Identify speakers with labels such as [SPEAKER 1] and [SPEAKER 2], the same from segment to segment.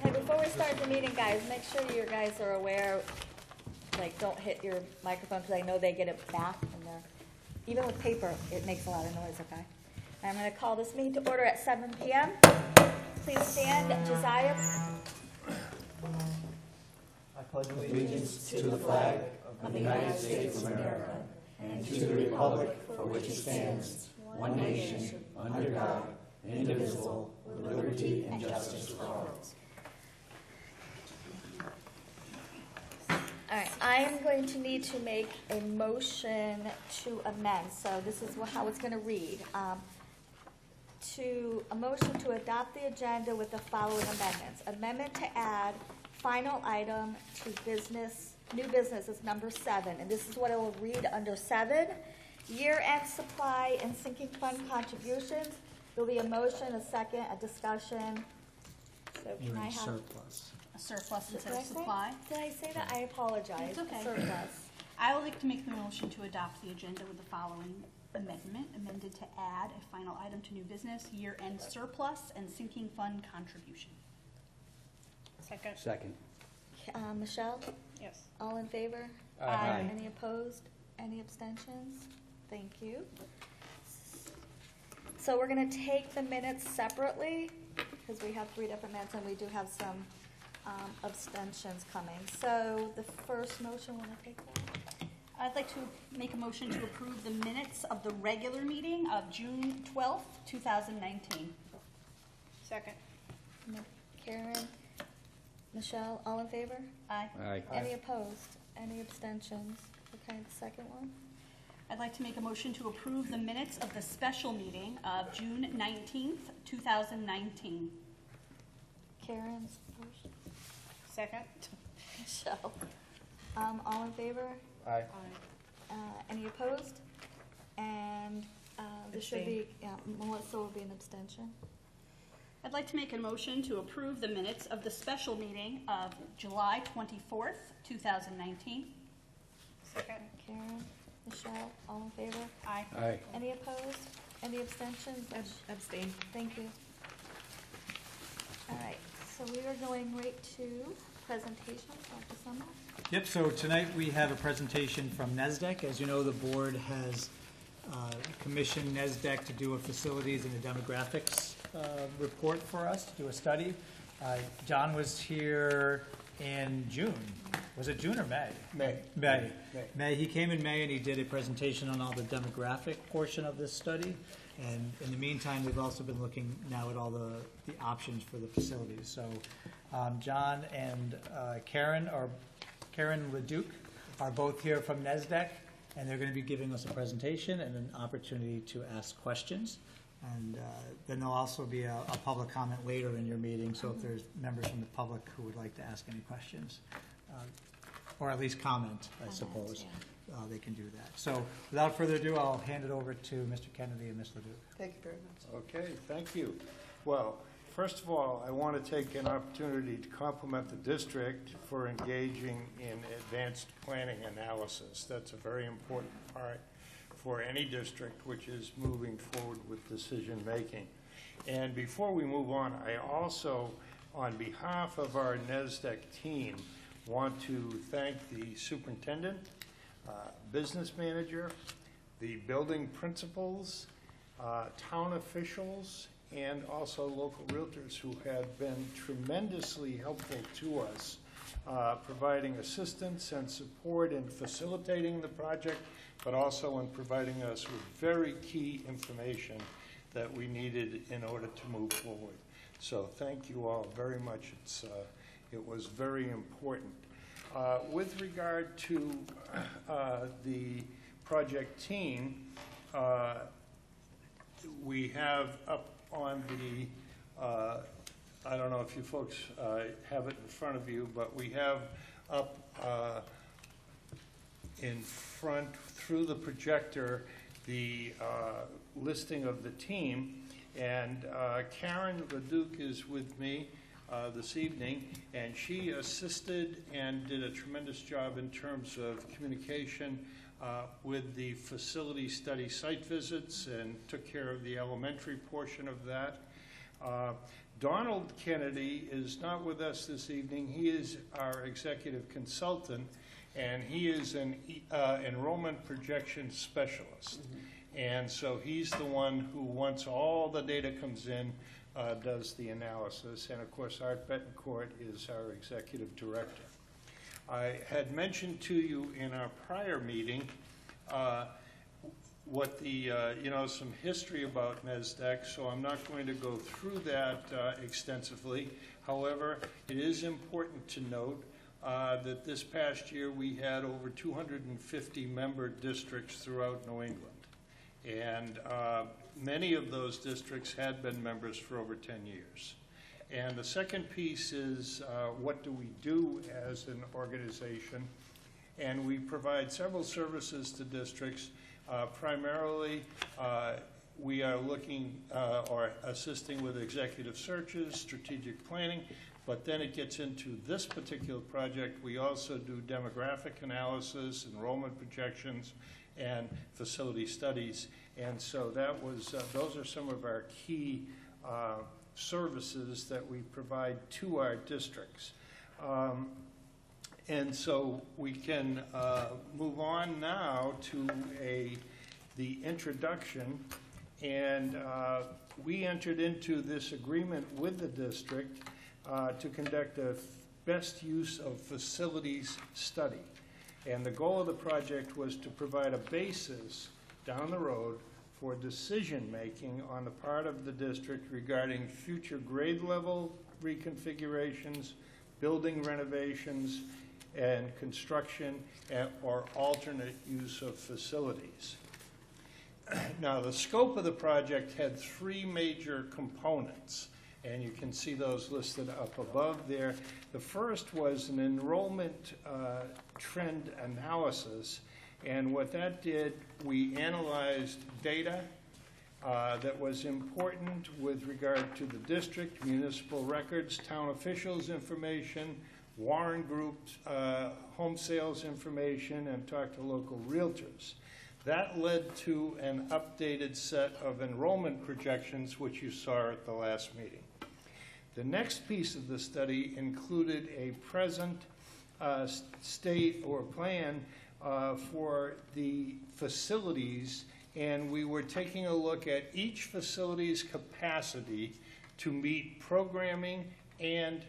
[SPEAKER 1] Hey, before we start the meeting, guys, make sure you guys are aware, like, don't hit your microphone, because I know they get it back, and even with paper, it makes a lot of noise, okay? And I'm going to call this meeting to order at 7 p.m. Please stand. Josiah.
[SPEAKER 2] I pledge allegiance to the flag of the United States of America and to the republic for which it stands, one nation, under God, indivisible, with liberty and justice for all.
[SPEAKER 1] All right, I am going to need to make a motion to amend. So this is how it's going to read. A motion to adopt the agenda with the following amendments. Amendment to add final item to new business is number 7. And this is what it will read under 7. Year-end supply and sinking fund contributions. There will be a motion, a second, a discussion. So can I have
[SPEAKER 3] surplus?
[SPEAKER 4] A surplus instead of supply.
[SPEAKER 1] Did I say that? I apologize.
[SPEAKER 4] It's okay.
[SPEAKER 1] Surplus.
[SPEAKER 4] I would like to make the motion to adopt the agenda with the following amendment. Amended to add a final item to new business, year-end surplus and sinking fund contribution.
[SPEAKER 3] Second.
[SPEAKER 1] Michelle?
[SPEAKER 4] Yes.
[SPEAKER 1] All in favor?
[SPEAKER 3] Aye.
[SPEAKER 1] Any opposed? Any abstentions? Thank you. So we're going to take the minutes separately because we have 3 different minutes and we do have some abstentions coming. So the first motion, want to take that?
[SPEAKER 4] I'd like to make a motion to approve the minutes of the regular meeting of June 12th, 2019.
[SPEAKER 5] Second.
[SPEAKER 1] Karen? Michelle? All in favor?
[SPEAKER 4] Aye.
[SPEAKER 3] Aye.
[SPEAKER 1] Any opposed? Any abstentions? Okay, the second one?
[SPEAKER 4] I'd like to make a motion to approve the minutes of the special meeting of June 19th, 2019.
[SPEAKER 1] Karen's first.
[SPEAKER 5] Second.
[SPEAKER 1] Michelle? All in favor?
[SPEAKER 3] Aye.
[SPEAKER 1] Any opposed? And there should be, Melissa will be an abstention.
[SPEAKER 4] I'd like to make a motion to approve the minutes of the special meeting of July 24th, 2019.
[SPEAKER 5] Second.
[SPEAKER 1] Karen, Michelle, all in favor?
[SPEAKER 4] Aye.
[SPEAKER 3] Aye.
[SPEAKER 1] Any opposed? Any abstentions?
[SPEAKER 5] Abstain.
[SPEAKER 1] Thank you. All right, so we are going right to presentations. Dr. Summer?
[SPEAKER 6] Yep, so tonight we have a presentation from NESDEC. As you know, the board has commissioned NESDEC to do a facilities and a demographics report for us, to do a study. John was here in June. Was it June or May? May. He came in May and he did a presentation on all the demographic portion of this study. And in the meantime, we've also been looking now at all the options for the facilities. So John and Karen Leduc are both here from NESDEC, and they're going to be giving us a presentation and an opportunity to ask questions. And then there'll also be a public comment later in your meeting, so if there's members from the public who would like to ask any questions, or at least comment, I suppose, they can do that. So without further ado, I'll hand it over to Mr. Kennedy and Ms. Leduc.
[SPEAKER 5] Thank you very much.
[SPEAKER 7] Okay, thank you. Well, first of all, I want to take an opportunity to compliment the district for engaging in advanced planning analysis. That's a very important part for any district which is moving forward with decision making. And before we move on, I also, on behalf of our NESDEC team, want to thank the superintendent, business manager, the building principals, town officials, and also local realtors who have been tremendously helpful to us, providing assistance and support in facilitating the project, but also in providing us with very key information that we needed in order to move forward. So thank you all very much. It was very important. With regard to the project team, we have up on the, I don't know if you folks have it in front of you, but we have up in front through the projector the listing of the team. And Karen Leduc is with me this evening, and she assisted and did a tremendous job in terms of communication with the facility study site visits and took care of the elementary portion of that. Donald Kennedy is not with us this evening. He is our executive consultant, and he is an enrollment projection specialist. And so he's the one who, once all the data comes in, does the analysis. And of course, Art Betancourt is our executive director. I had mentioned to you in our prior meeting what the, some history about NESDEC, so I'm not going to go through that extensively. However, it is important to note that this past year we had over 250 member districts throughout New England. And many of those districts had been members for over 10 years. And the second piece is what do we do as an organization? And we provide several services to districts. Primarily, we are looking or assisting with executive searches, strategic planning, but then it gets into this particular project. We also do demographic analysis, enrollment projections, and facility studies. And so that was, those are some of our key services that we provide to our districts. And so we can move on now to the introduction. And we entered into this agreement with the district to conduct a best use of facilities study. And the goal of the project was to provide a basis down the road for decision-making on the part of the district regarding future grade level reconfigurations, building renovations, and construction or alternate use of facilities. Now, the scope of the project had three major components, and you can see those listed up above there. The first was an enrollment trend analysis, and what that did, we analyzed data that was important with regard to the district, municipal records, town officials information, Warren Group's home sales information, and talked to local realtors. That led to an updated set of enrollment projections, which you saw at the last meeting. The next piece of the study included a present state or plan for the facilities, and we were taking a look at each facility's capacity to meet programming and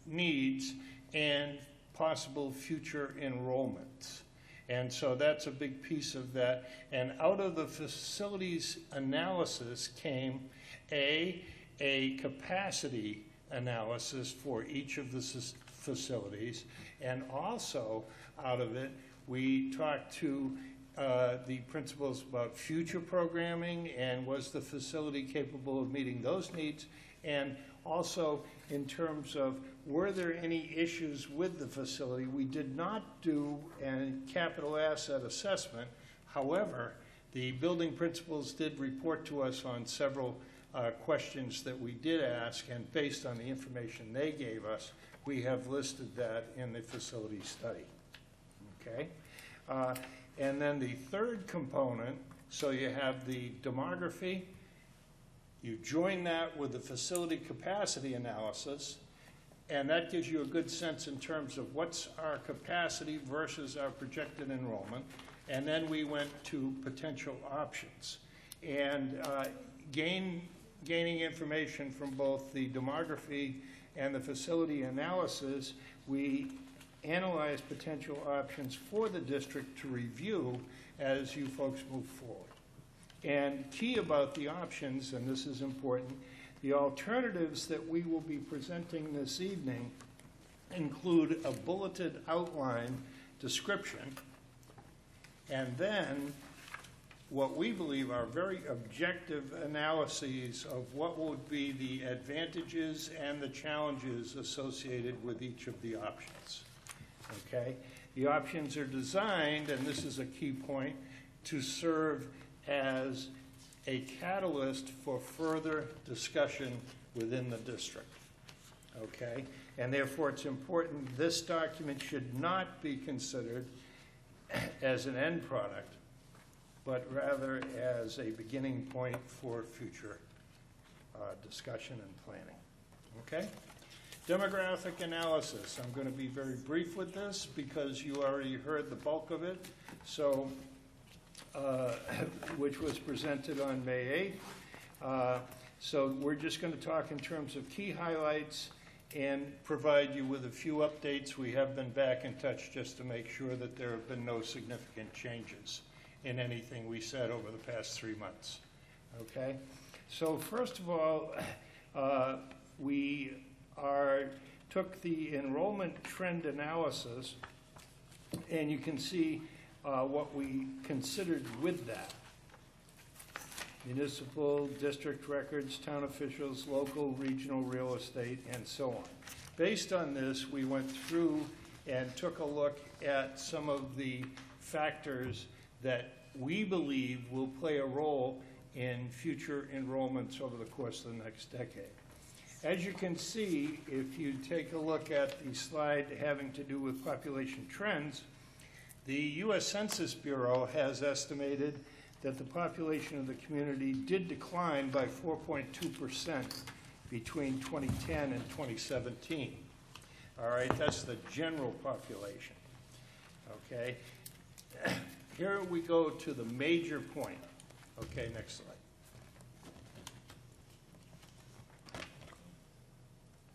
[SPEAKER 7] needs and possible future enrollments. And so that's a big piece of that. And out of the facilities analysis came a capacity analysis for each of the facilities. And also out of it, we talked to the principals about future programming and was the facility capable of meeting those needs, and also in terms of were there any issues with the facility. We did not do a capital asset assessment. However, the building principals did report to us on several questions that we did ask, and based on the information they gave us, we have listed that in the facility study. Okay? And then the third component, so you have the demography, you join that with the facility capacity analysis, and that gives you a good sense in terms of what's our capacity versus our projected enrollment. And then we went to potential options. And gaining information from both the demography and the facility analysis, we analyze potential options for the district to review as you folks move forward. And key about the options, and this is important, the alternatives that we will be presenting this evening include a bulleted outline description, and then what we believe are very objective analyses of what would be the advantages and the challenges associated with each of the options. Okay? The options are designed, and this is a key point, to serve as a catalyst for further discussion within the district. Okay? And therefore it's important this document should not be considered as an end product, but rather as a beginning point for future discussion and planning. Okay? Demographic analysis. I'm going to be very brief with this because you already heard the bulk of it, so which was presented on May 8th. So we're just going to talk in terms of key highlights and provide you with a few updates. We have been back in touch just to make sure that there have been no significant changes in anything we said over the past 3 months. Okay? So first of all, we took the enrollment trend analysis, and you can see what we considered with that. Municipal, district records, town officials, local, regional real estate, and so on. Based on this, we went through and took a look at some of the factors that we believe will play a role in future enrollments over the course of the next decade. As you can see, if you take a look at the slide having to do with population trends, the U.S. Census Bureau has estimated that the population of the community did decline by 4.2% between 2010 and 2017. All right, that's the general population. Okay, here we go to the major point. Okay, next slide.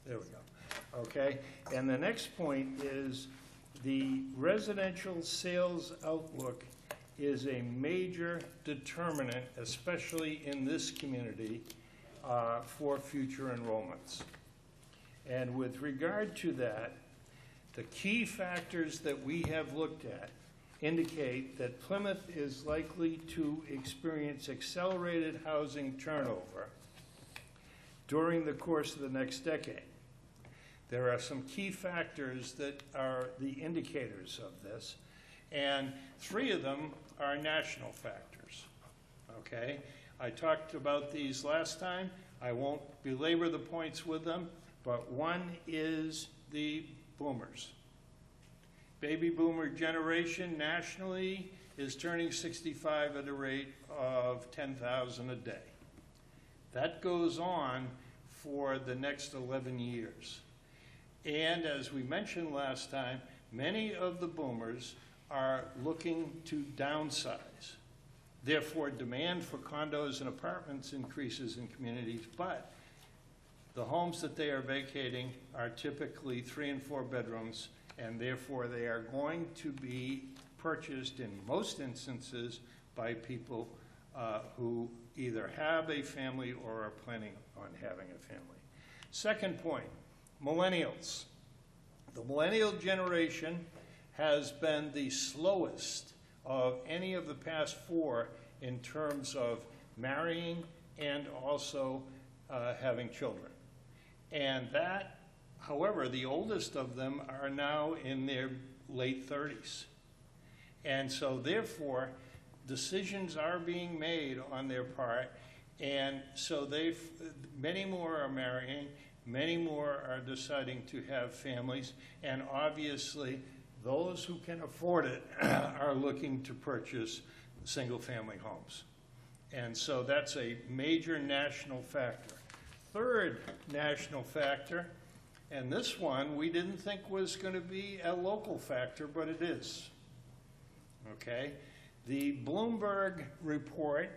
[SPEAKER 7] There we go. Okay, and the next point is the residential sales outlook is a major determinant, especially in this community, for future enrollments. And with regard to that, the key factors that we have looked at indicate that Plymouth is likely to experience accelerated housing turnover during the course of the next decade. There are some key factors that are the indicators of this, and 3 of them are national factors. Okay? I talked about these last time. I won't belabor the points with them, but one is the boomers. Baby boomer generation nationally is turning 65 at a rate of 10,000 a day. That goes on for the next 11 years. And as we mentioned last time, many of the boomers are looking to downsize. Therefore, demand for condos and apartments increases in communities, but the homes that they are vacating are typically 3 and 4 bedrooms, and therefore they are going to be purchased in most instances by people who either have a family or are planning on having a family. Second point, millennials. The millennial generation has been the slowest of any of the past 4 in terms of marrying and also having children. And that, however, the oldest of them are now in their late 30s. And so therefore, decisions are being made on their part, and so many more are marrying, many more are deciding to have families, and obviously those who can afford it are looking to purchase single-family homes. And so that's a major national factor. Third national factor, and this one we didn't think was going to be a local factor, but it is. Okay? The Bloomberg report,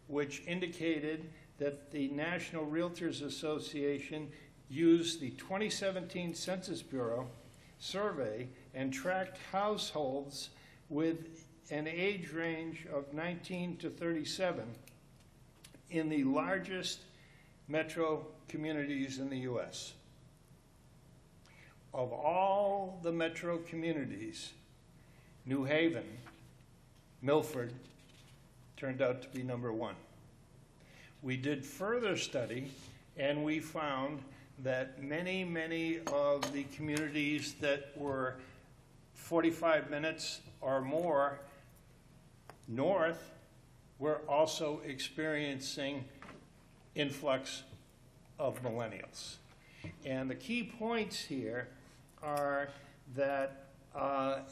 [SPEAKER 7] which indicated that the National Realtors Association used the 2017 Census Bureau survey and tracked households with an age range of 19 to 37 in the largest metro communities in the U.S. Of all the metro communities, New Haven, Milford, turned out to be number 1. We did further study, and we found that many of the communities that were 45 minutes or more north were also experiencing influx of millennials. And the key points here are that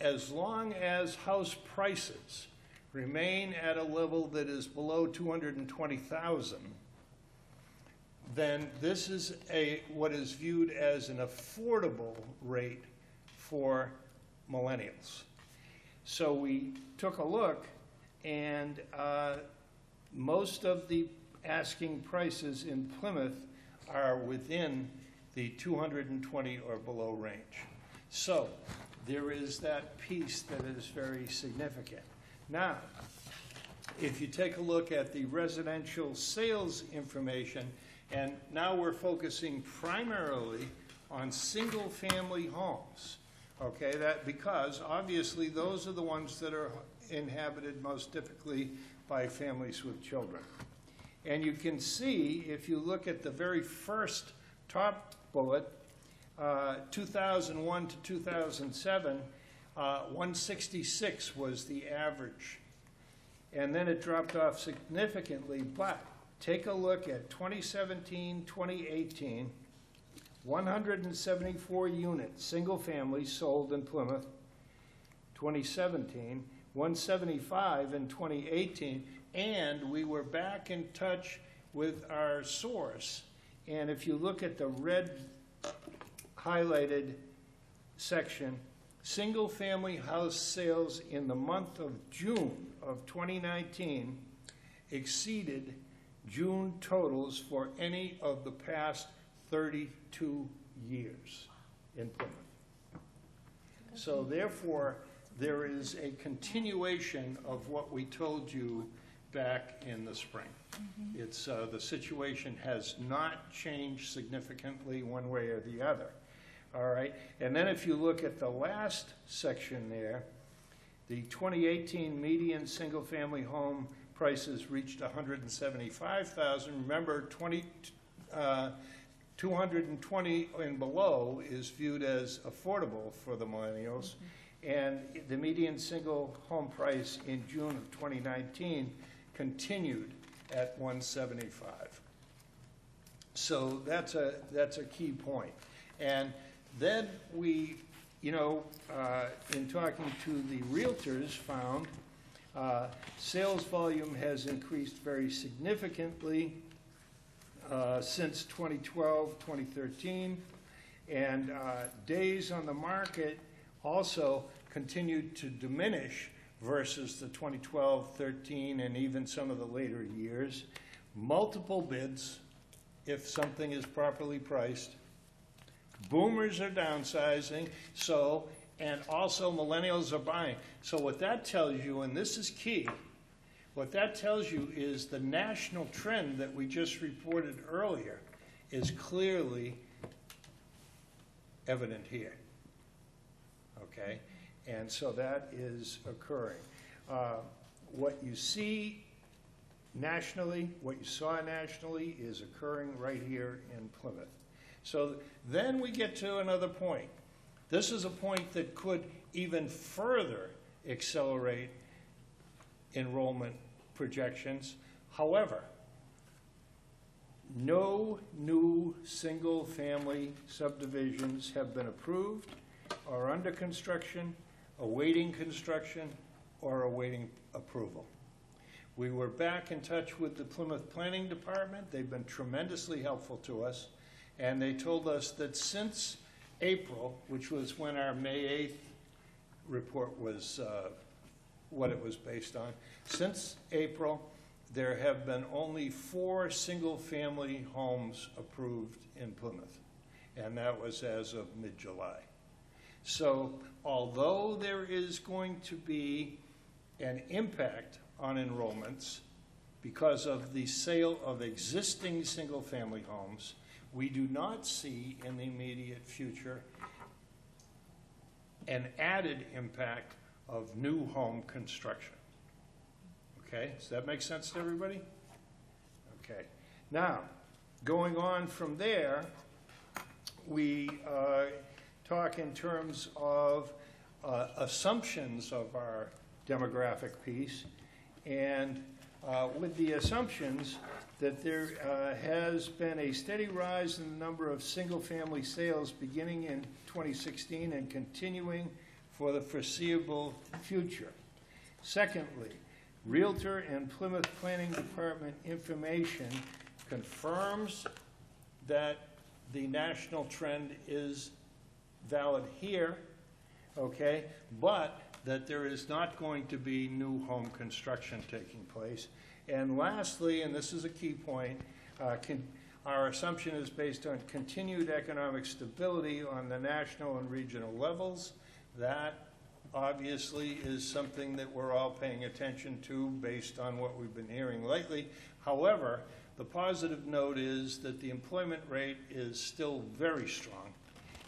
[SPEAKER 7] as long as house prices remain at a level that is below $220,000, then this is what is viewed as an affordable rate for millennials. So we took a look, and most of the asking prices in Plymouth are within the 220 or below range. So there is that piece that is very significant. Now, if you take a look at the residential sales information, and now we're focusing primarily on single-family homes, okay? That because obviously those are the ones that are inhabited most typically by families with children. And you can see, if you look at the very first top bullet, 2001 to 2007, 166 was the average. And then it dropped off significantly, but take a look at 2017, 2018, 174 units, single family, sold in Plymouth. 2017, 175 in 2018, and we were back in touch with our source. And if you look at the red highlighted section, single-family house sales in the month of June of 2019 exceeded June totals for any of the past 32 years in Plymouth. So therefore, there is a continuation of what we told you back in the spring. It's the situation has not changed significantly one way or the other. All right, and then if you look at the last section there, the 2018 median single-family home prices reached $175,000. Remember, 220 and below is viewed as affordable for the millennials, and the median single home price in June of 2019 continued at 175. So that's a key point. And then we, in talking to the realtors, found sales volume has increased very significantly since 2012, 2013, and days on the market also continued to diminish versus the 2012, 13, and even some of the later years. Multiple bids, if something is properly priced. Boomers are downsizing, and also millennials are buying. So what that tells you, and this is key, what that tells you is the national trend that we just reported earlier is clearly evident here. Okay? And so that is occurring. What you see nationally, what you saw nationally is occurring right here in Plymouth. So then we get to another point. This is a point that could even further accelerate enrollment projections. However, no new single-family subdivisions have been approved or under construction, awaiting construction, or awaiting approval. We were back in touch with the Plymouth Planning Department. They've been tremendously helpful to us, and they told us that since April, which was when our May 8th report was what it was based on, since April, there have been only 4 single-family homes approved in Plymouth, and that was as of mid-July. So although there is going to be an impact on enrollments because of the sale of existing single-family homes, we do not see in the immediate future an added impact of new home construction. Okay, does that make sense to everybody? Okay. Now, going on from there, we talk in terms of assumptions of our demographic piece, and with the assumptions that there has been a steady rise in the number of single-family sales beginning in 2016 and continuing for the foreseeable future. Secondly, Realtor and Plymouth Planning Department information confirms that the national trend is valid here, okay, but that there is not going to be new home construction taking place. And lastly, and this is a key point, our assumption is based on continued economic stability on the national and regional levels. That obviously is something that we're all paying attention to based on what we've been hearing lately. However, the positive note is that the employment rate is still very strong.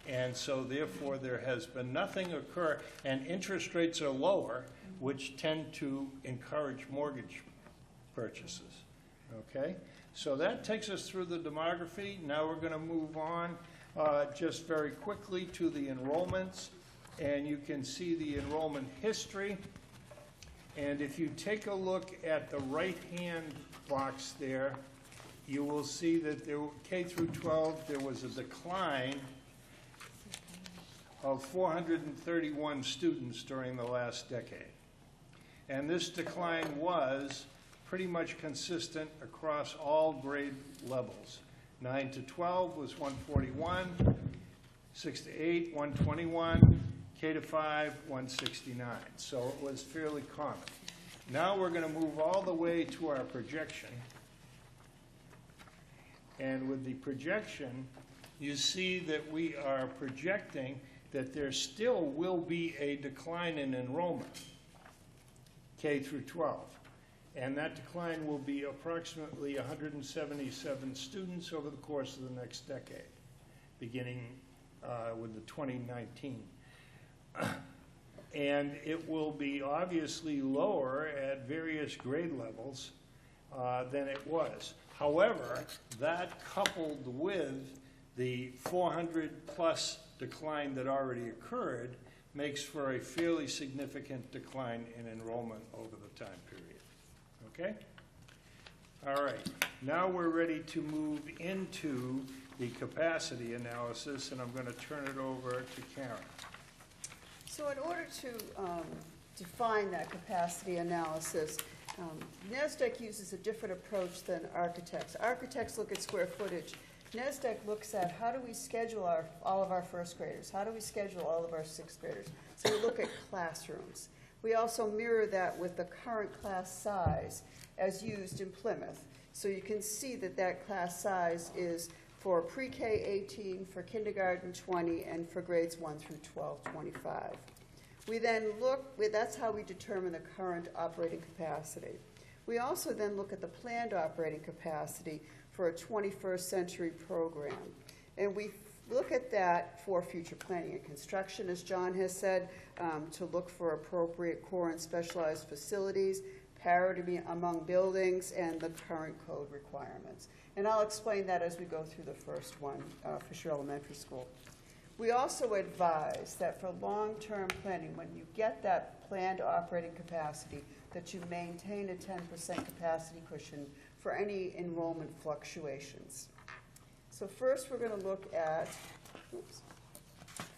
[SPEAKER 7] And so therefore there has been nothing occur, and interest rates are lower, which tend to encourage mortgage purchases, okay? So that takes us through the demography. Now we're gonna move on just very quickly to the enrollments, and you can see the enrollment history. And if you take a look at the right-hand box there, you will see that there, K through 12, there was a decline of 431 students during the last decade. And this decline was pretty much consistent across all grade levels. 9 to 12 was 141, 6 to 8, 121, K to 5, 169. So it was fairly common. Now we're going to move all the way to our projection. And with the projection, you see that we are projecting that there still will be a decline in enrollment, K through 12. And that decline will be approximately 177 students over the course of the next decade, beginning with the 2019. And it will be obviously lower at various grade levels than it was. However, that coupled with the 400+ decline that already occurred makes for a fairly significant decline in enrollment over the time period. Okay? All right. Now we're ready to move into the capacity analysis, and I'm going to turn it over to Karen.
[SPEAKER 3] So in order to define that capacity analysis, NASDAQ uses a different approach than architects. Architects look at square footage. NASDAQ looks at how do we schedule all of our first graders? How do we schedule all of our sixth graders? So we look at classrooms. We also mirror that with the current class size as used in Plymouth. So you can see that that class size is for pre-K 18, for kindergarten 20, and for grades 1 through 12, 25. We then that's how we determine the current operating capacity. We also then look at the planned operating capacity for a 21st century program. And we look at that for future planning and construction, as John has said, to look for appropriate core and specialized facilities, parity among buildings, and the current code requirements. And I'll explain that as we go through the first one, Fisher Elementary School. We also advise that for long-term planning, when you get that planned operating capacity, that you maintain a 10% capacity cushion for any enrollment fluctuations. So first we're going to look at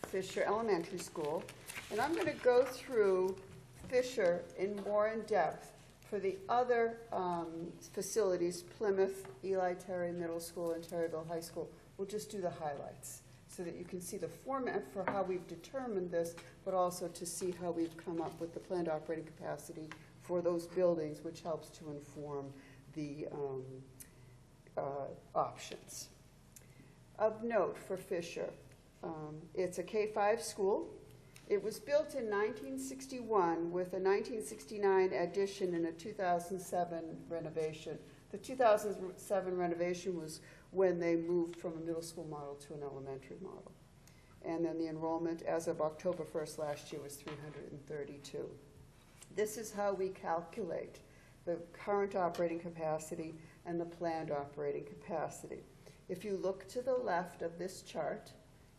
[SPEAKER 3] Fisher Elementary School, and I'm going to go through Fisher more in depth for the other facilities, Plymouth, Eli Terry Middle School, and Terryville High School. We'll just do the highlights so that you can see the format for how we've determined this, but also to see how we've come up with the planned operating capacity for those buildings, which helps to inform the options. Of note for Fisher, it's a K-5 school. It was built in 1961 with a 1969 addition and a 2007 renovation. The 2007 renovation was when they moved from a middle school model to an elementary model. And then the enrollment as of October 1st last year was 332. This is how we calculate the current operating capacity and the planned operating capacity. If you look to the left of this chart,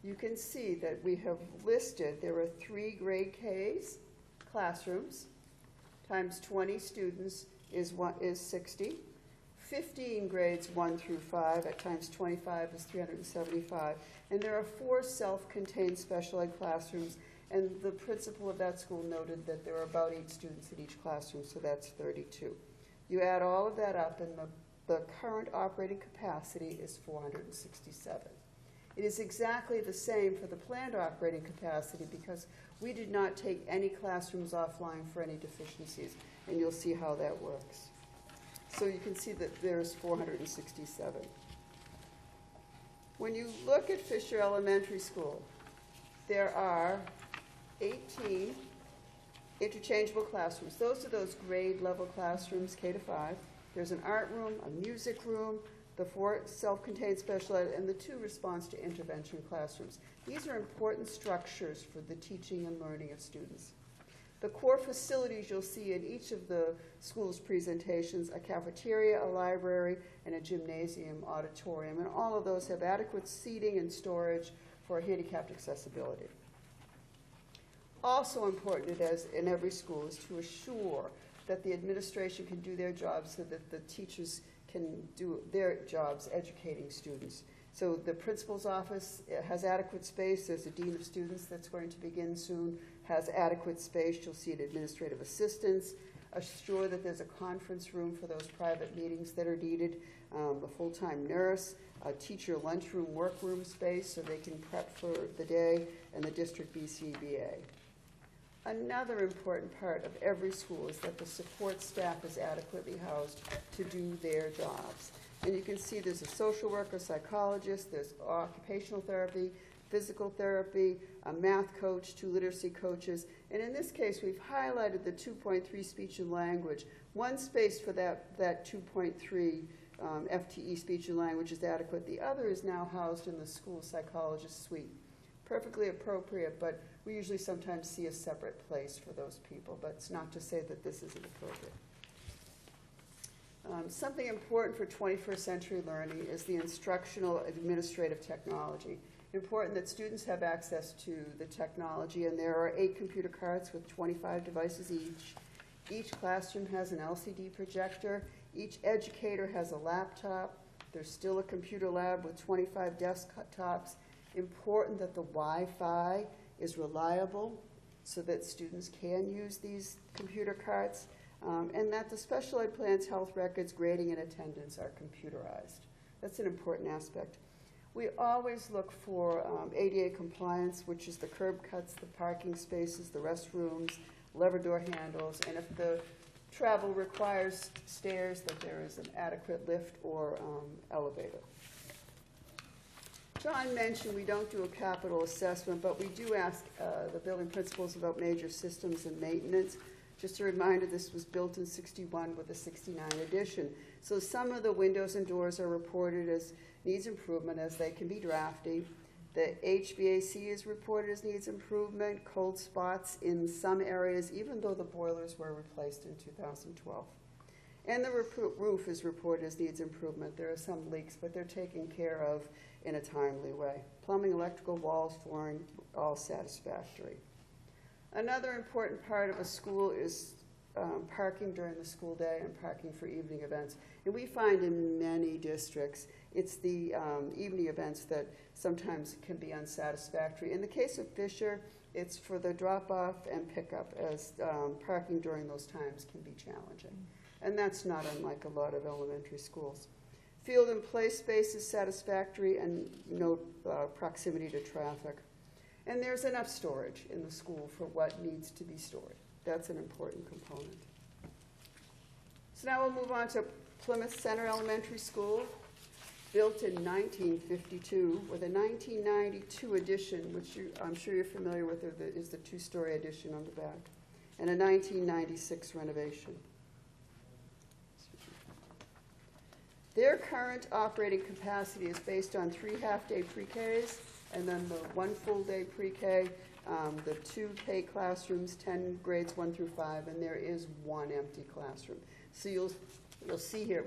[SPEAKER 3] you can see that we have listed, there are 3 grade Ks classrooms, times 20 students is 60. 15 grades 1 through 5 at times 25 is 375. And there are 4 self-contained special ed classrooms, and the principal of that school noted that there are about 8 students in each classroom, so that's 32. You add all of that up, and the the current operating capacity is 467. It is exactly the same for the planned operating capacity because we did not take any classrooms offline for any deficiencies, and you'll see how that works. So you can see that there's 467. When you look at Fisher Elementary School, there are 18 interchangeable classrooms. Those are those grade level classrooms, K to 5. There's an art room, a music room, the 4 self-contained special ed, and the 2 response to intervention classrooms. These are important structures for the teaching and learning of students. The core facilities you'll see in each of the school's presentations, a cafeteria, a library, and a gymnasium auditorium, and all of those have adequate seating and storage for handicapped accessibility. Also important as in every school is to assure that the administration can do their jobs so that the teachers can do their jobs educating students. So the principal's office has adequate space. There's a dean of students that's going to begin soon, has adequate space. You'll see an administrative assistants. Assure that there's a conference room for those private meetings that are needed, a full-time nurse, a teacher lunchroom, workroom space so they can prep for the day, and the district BCBA. Another important part of every school is that the support staff is adequately housed to do their jobs. And you can see there's a social worker, psychologist, there's occupational therapy, physical therapy, a math coach, 2 literacy coaches, and in this case we've highlighted the 2.3 speech and language. One space for that 2.3 FTE speech and language is adequate. The other is now housed in the school psychologist suite. Perfectly appropriate, but we usually sometimes see a separate place for those people, but it's not to say that this isn't appropriate. Something important for 21st century learning is the instructional administrative technology. Important that students have access to the technology, and there are 8 computer carts with 25 devices each. Each classroom has an LCD projector. Each educator has a laptop. There's still a computer lab with 25 desktops. Important that the Wi-Fi is reliable so that students can use these computer carts, and that the special ed plan's health records, grading, and attendance are computerized. That's an important aspect. We always look for ADA compliance, which is the curb cuts, the parking spaces, the restrooms, lever door handles, and if the travel requires stairs, that there is an adequate lift or elevator. John mentioned we don't do a capital assessment, but we do ask the building principals about major systems and maintenance. Just a reminder, this was built in 61 with a 69 addition. So some of the windows and doors are reported as needs improvement as they can be drafty. The HVAC is reported as needs improvement, cold spots in some areas, even though the boilers were replaced in 2012. And the roof is reported as needs improvement. There are some leaks, but they're taken care of in a timely way. Plumbing, electrical, walls, flooring, all satisfactory. Another important part of a school is parking during the school day and parking for evening events. And we find in many districts, it's the evening events that sometimes can be unsatisfactory. In the case of Fisher, it's for the drop-off and pickup, as parking during those times can be challenging. And that's not unlike a lot of elementary schools. Field and play space is satisfactory and no proximity to traffic. And there's enough storage in the school for what needs to be stored. That's an important component. So now we'll move on to Plymouth Center Elementary School, built in 1952 with a 1992 addition, which I'm sure you're familiar with, is the 2-story addition on the back, and a 1996 renovation. Their current operating capacity is based on 3 half-day pre-Ks and then the 1 full-day pre-K, the 2 K classrooms, 10 grades 1 through 5, and there is 1 empty classroom. So you'll see here,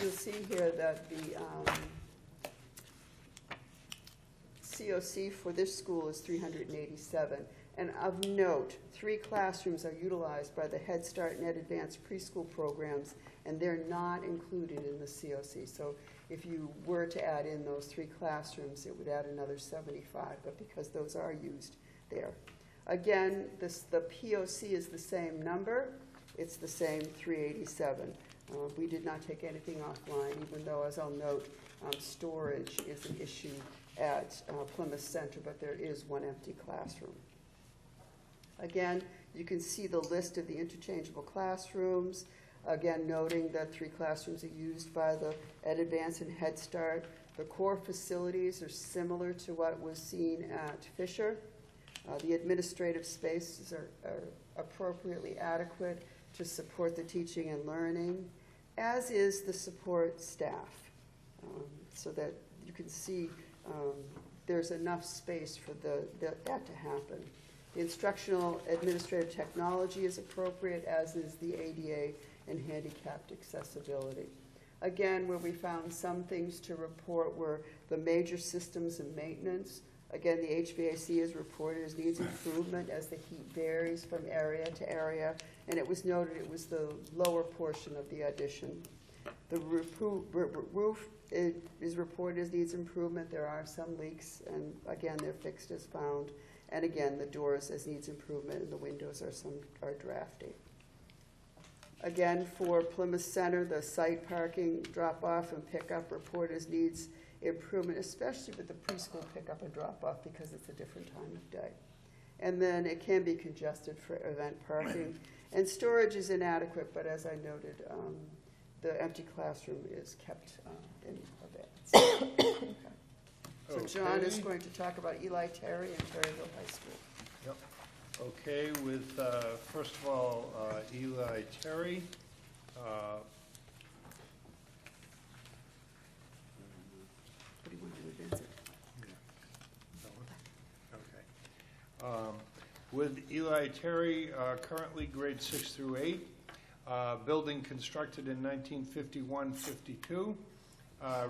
[SPEAKER 3] you'll see here that the COC for this school is 387. And of note, 3 classrooms are utilized by the Head Start and Ed Advanced preschool programs, and they're not included in the COC. So if you were to add in those 3 classrooms, it would add another 75, but because those are used there. Again, the POC is the same number. It's the same 387. We did not take anything offline, even though, as I'll note, storage is an issue at Plymouth Center, but there is one empty classroom. Again, you can see the list of the interchangeable classrooms. Again, noting that 3 classrooms are used by the Ed Advance and Head Start. The core facilities are similar to what was seen at Fisher. The administrative spaces are appropriately adequate to support the teaching and learning, as is the support staff, so that you can see there's enough space for that to happen. The instructional administrative technology is appropriate, as is the ADA and handicapped accessibility. Again, where we found some things to report were the major systems and maintenance. Again, the HVAC is reported as needs improvement as the heat varies from area to area, and it was noted it was the lower portion of the addition. The roof is reported as needs improvement. There are some leaks, and again, they're fixed as found. And again, the doors as needs improvement, and the windows are drafty. Again, for Plymouth Center, the site parking drop-off and pickup report as needs improvement, especially with the preschool pickup and drop-off, because it's a different time of day. And then it can be congested for event parking. And storage is inadequate, but as I noted, the empty classroom is kept in abeyance. Okay. So John is going to talk about Eli Terry and Terryville High School.
[SPEAKER 7] Yep. Okay, with, first of all, Eli Terry.
[SPEAKER 3] What do you want to advance it?
[SPEAKER 7] Okay. With Eli Terry, currently grades 6 through 8, building constructed in 1951-52.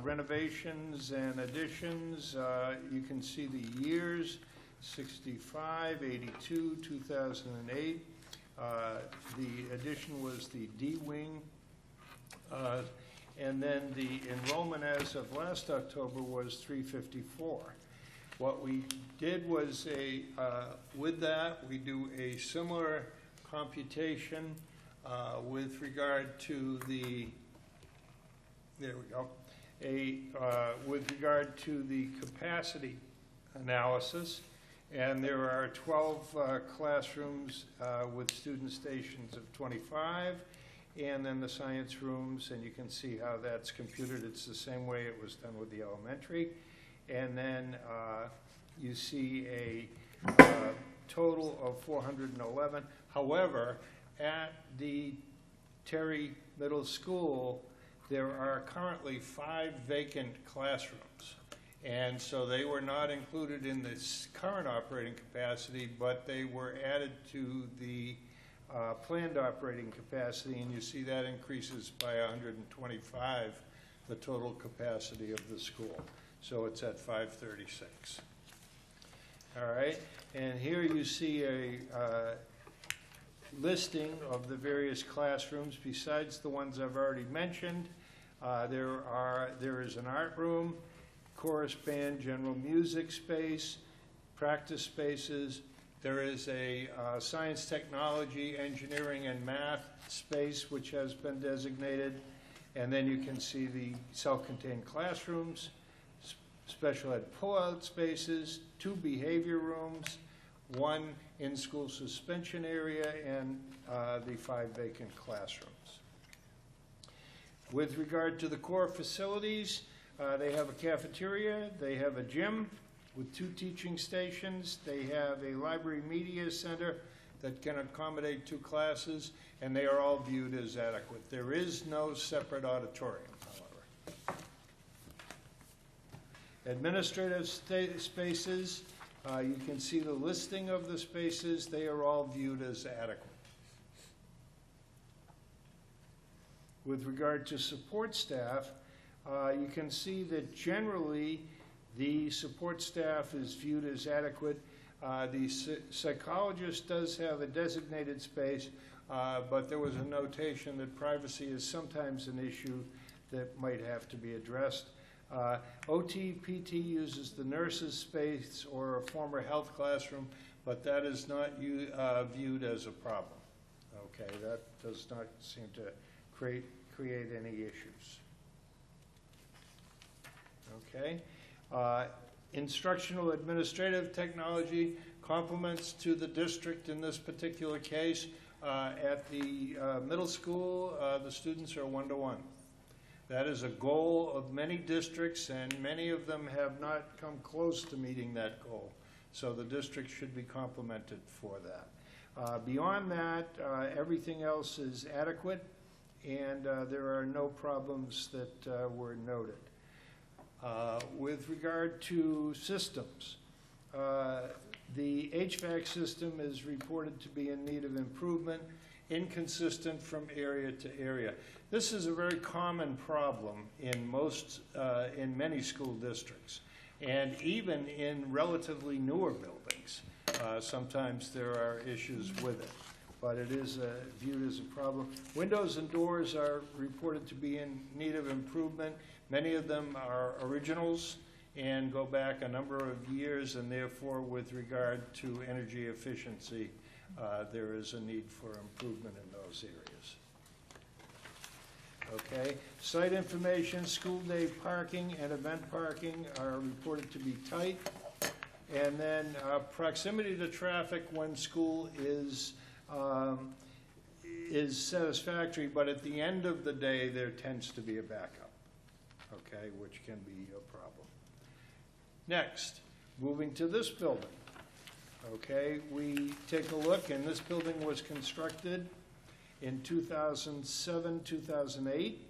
[SPEAKER 7] Renovations and additions, you can see the years, 65, 82, 2008. The addition was the D wing. And then the enrollment as of last October was 354. What we did was with that, we do a similar computation with regard to the, there we go, with regard to the capacity analysis. And there are 12 classrooms with student stations of 25, and then the science rooms, and you can see how that's computed. It's the same way it was done with the elementary. And then you see a total of 411. However, at the Terry Middle School, there are currently 5 vacant classrooms. And so they were not included in this current operating capacity, but they were added to the planned operating capacity, and you see that increases by 125 the total capacity of the school. So it's at 536. All right, and here you see a listing of the various classrooms besides the ones I've already mentioned. There is an art room, chorus band, general music space, practice spaces. There is a science, technology, engineering, and math space which has been designated. And then you can see the self-contained classrooms, special ed pull-out spaces, 2 behavior rooms, 1 in-school suspension area, and the 5 vacant classrooms. With regard to the core facilities, they have a cafeteria, they have a gym with 2 teaching stations, they have a library media center that can accommodate 2 classes, and they are all viewed as adequate. There is no separate auditorium, however. Administrative spaces, you can see the listing of the spaces. They are all viewed as adequate. With regard to support staff, you can see that generally the support staff is viewed as adequate. The psychologist does have a designated space, but there was a notation that privacy is sometimes an issue that might have to be addressed. OT, PT uses the nurse's space or a former health classroom, but that is not viewed as a problem. Okay, that does not seem to create create any issues. Okay? Instructional administrative technology complements to the district in this particular case. At the middle school, the students are one-to-one. That is a goal of many districts, and many of them have not come close to meeting that goal. So the district should be complimented for that. Beyond that, everything else is adequate, and there are no problems that were noted. With regard to systems, the HVAC system is reported to be in need of improvement, inconsistent from area to area. This is a very common problem in many school districts, and even in relatively newer buildings. Sometimes there are issues with it, but it is viewed as a problem. Windows and doors are reported to be in need of improvement. Many of them are originals and go back a number of years, and therefore, with regard to energy efficiency, there is a need for improvement in those areas. Okay, site information, school day parking and event parking are reported to be tight. And then proximity to traffic when school is satisfactory, but at the end of the day, there tends to be a backup, okay, which can be a problem. Next, moving to this building. Okay, we take a look, and this building was constructed in 2007, 2008.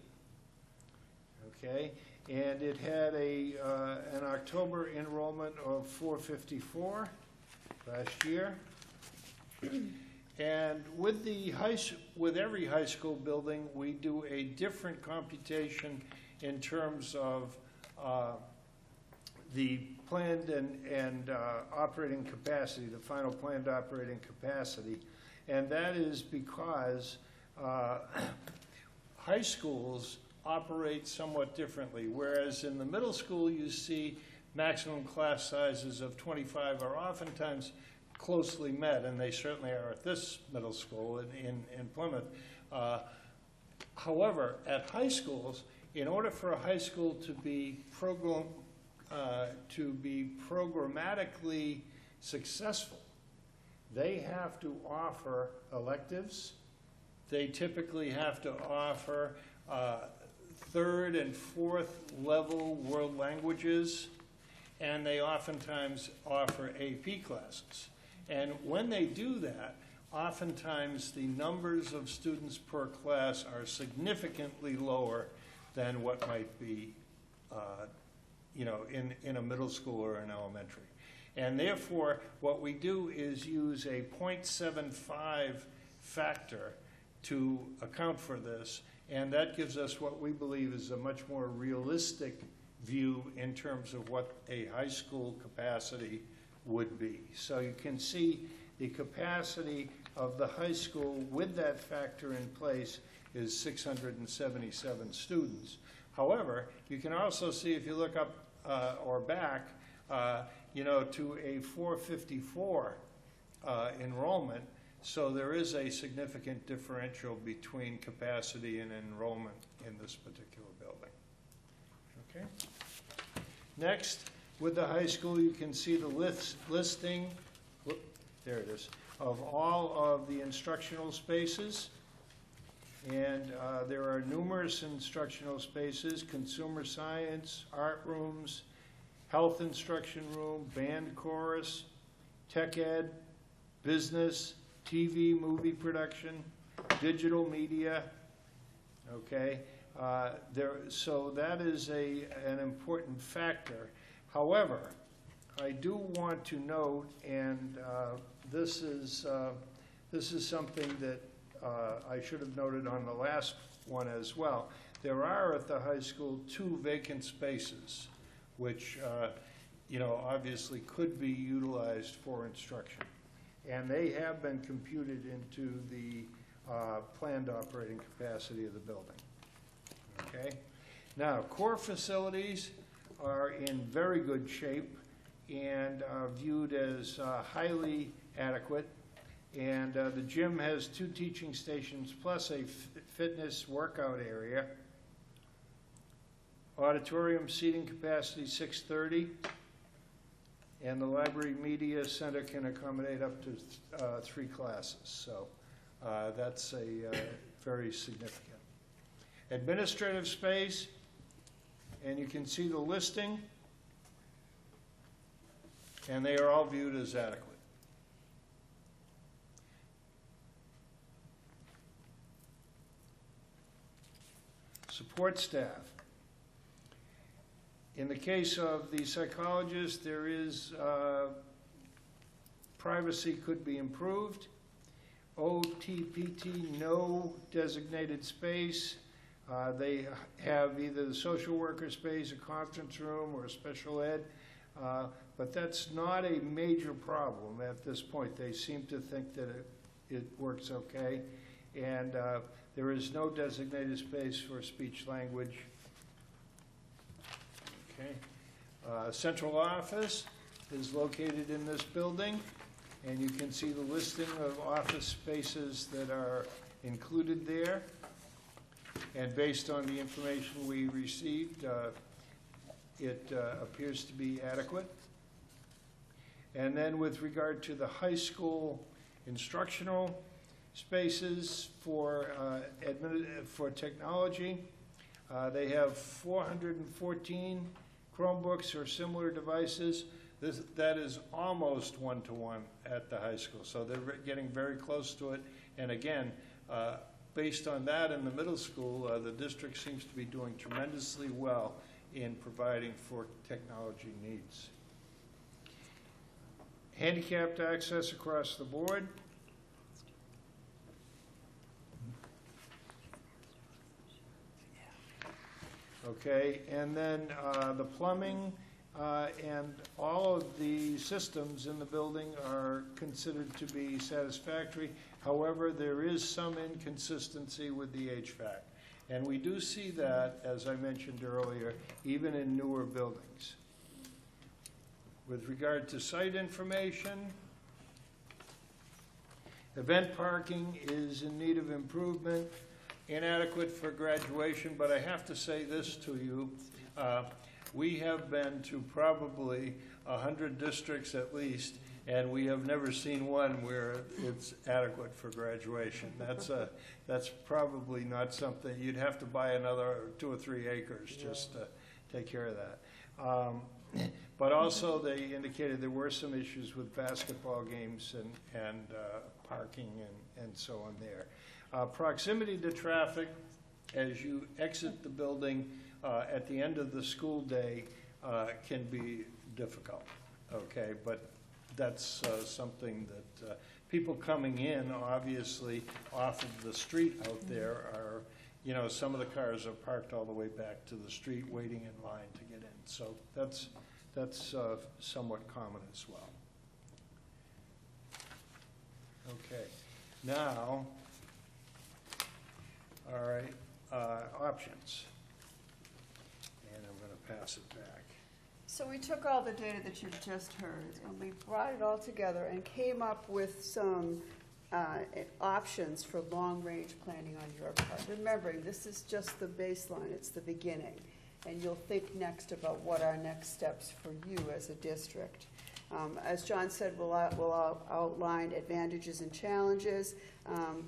[SPEAKER 7] Okay, and it had an October enrollment of 454 last year. And with every high school building, we do a different computation in terms of the planned and operating capacity, the final planned operating capacity. And that is because high schools operate somewhat differently, whereas in the middle school you see maximum class sizes of 25 are oftentimes closely met, and they certainly are at this middle school in Plymouth. However, at high schools, in order for a high school to be programmatically successful, they have to offer electives. They typically have to offer third and fourth level world languages, and they oftentimes offer AP classes. And when they do that, oftentimes the numbers of students per class are significantly lower than what might be in a middle school or an elementary. And therefore, what we do is use a 0.75 factor to account for this, and that gives us what we believe is a much more realistic view in terms of what a high school capacity would be. So you can see the capacity of the high school with that factor in place is 677 students. However, you can also see if you look up or back, to a 454 enrollment, so there is a significant differential between capacity and enrollment in this particular building. Okay. Next, with the high school, you can see the listing, there it is, of all of the instructional spaces. And there are numerous instructional spaces: consumer science, art rooms, health instruction room, band chorus, tech ed, business, TV, movie production, digital media, okay? So that is an important factor. However, I do want to note, and this is something that I should have noted on the last one as well. There are at the high school 2 vacant spaces, which obviously could be utilized for instruction. And they have been computed into the planned operating capacity of the building. Okay? Now, core facilities are in very good shape and are viewed as highly adequate. And the gym has 2 teaching stations plus a fitness workout area. Auditorium seating capacity 630. And the library media center can accommodate up to 3 classes. So that's a very significant. Administrative space, and you can see the listing, and they are all viewed as adequate. Support staff. In the case of the psychologist, there is privacy could be improved. OTPT, no designated space. They have either the social worker space, a conference room, or a special ed, but that's not a major problem at this point. They seem to think that it works okay, and there is no designated space for speech language. Okay. Central office is located in this building, and you can see the listing of office spaces that are included there. And based on the information we received, it appears to be adequate. And then with regard to the high school instructional spaces for technology, they have 414 Chromebooks or similar devices. That is almost 1-to-1 at the high school. So they're getting very close to it. And again, based on that in the middle school, the district seems to be doing tremendously well in providing for technology needs. Handicapped access across the board. Okay, and then the plumbing and all of the systems in the building are considered to be satisfactory. However, there is some inconsistency with the HVAC. And we do see that, as I mentioned earlier, even in newer buildings. With regard to site information, event parking is in need of improvement, inadequate for graduation, but I have to say this to you. We have been to probably 100 districts at least, and we have never seen one where it's adequate for graduation. That's probably not something, you'd have to buy another 2 or 3 acres just to take care of that. But also they indicated there were some issues with basketball games and parking and so on there. Proximity to traffic as you exit the building at the end of the school day can be difficult, okay? But that's something that people coming in, obviously, off of the street out there are, you know, some of the cars are parked all the way back to the street waiting in line to get in. So that's somewhat common as well. Okay, now, all right, options. And I'm going to pass it back.
[SPEAKER 3] So we took all the data that you've just heard, and we brought it all together and came up with some options for long-range planning on your part. Remembering, this is just the baseline, it's the beginning, and you'll think next about what are next steps for you as a district. As John said, we'll outline advantages and challenges,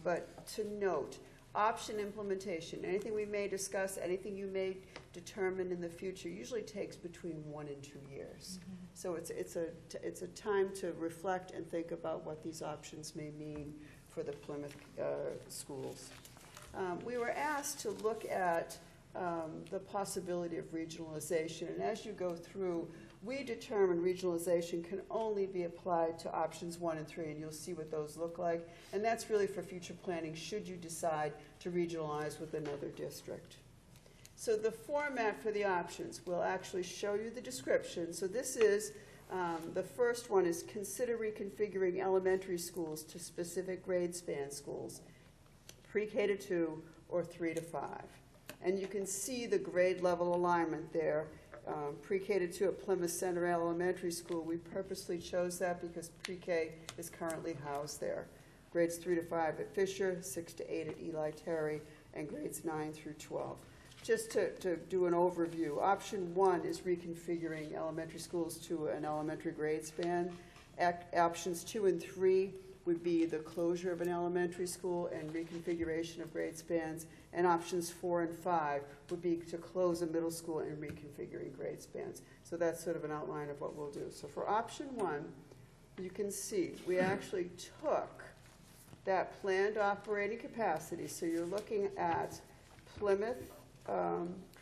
[SPEAKER 3] but to note, option implementation, anything we may discuss, anything you may determine in the future, usually takes between 1 and 2 years. Mm-hmm. So it's a time to reflect and think about what these options may mean for the Plymouth schools. We were asked to look at the possibility of regionalization, and as you go through, we determine regionalization can only be applied to options 1 and 3, and you'll see what those look like. And that's really for future planning should you decide to regionalize with another district. So the format for the options will actually show you the description. So this is, the first one is consider reconfiguring elementary schools to specific grade span schools, pre-K to 2 or 3 to 5. And you can see the grade level alignment there. Pre-K to 2 at Plymouth Center Elementary School, we purposely chose that because pre-K is currently housed there. grades 3 to 5 at Fisher, 6 to 8 at Eli Terry, and grades 9 through 12. Just to do an overview, option 1 is reconfiguring elementary schools to an elementary grade span. Options 2 and 3 would be the closure of an elementary school and reconfiguration of grade spans. And options 4 and 5 would be to close a middle school and reconfiguring grade spans. So that's sort of an outline of what we'll do. So for option 1, you can see we actually took that planned operating capacity. So you're looking at Plymouth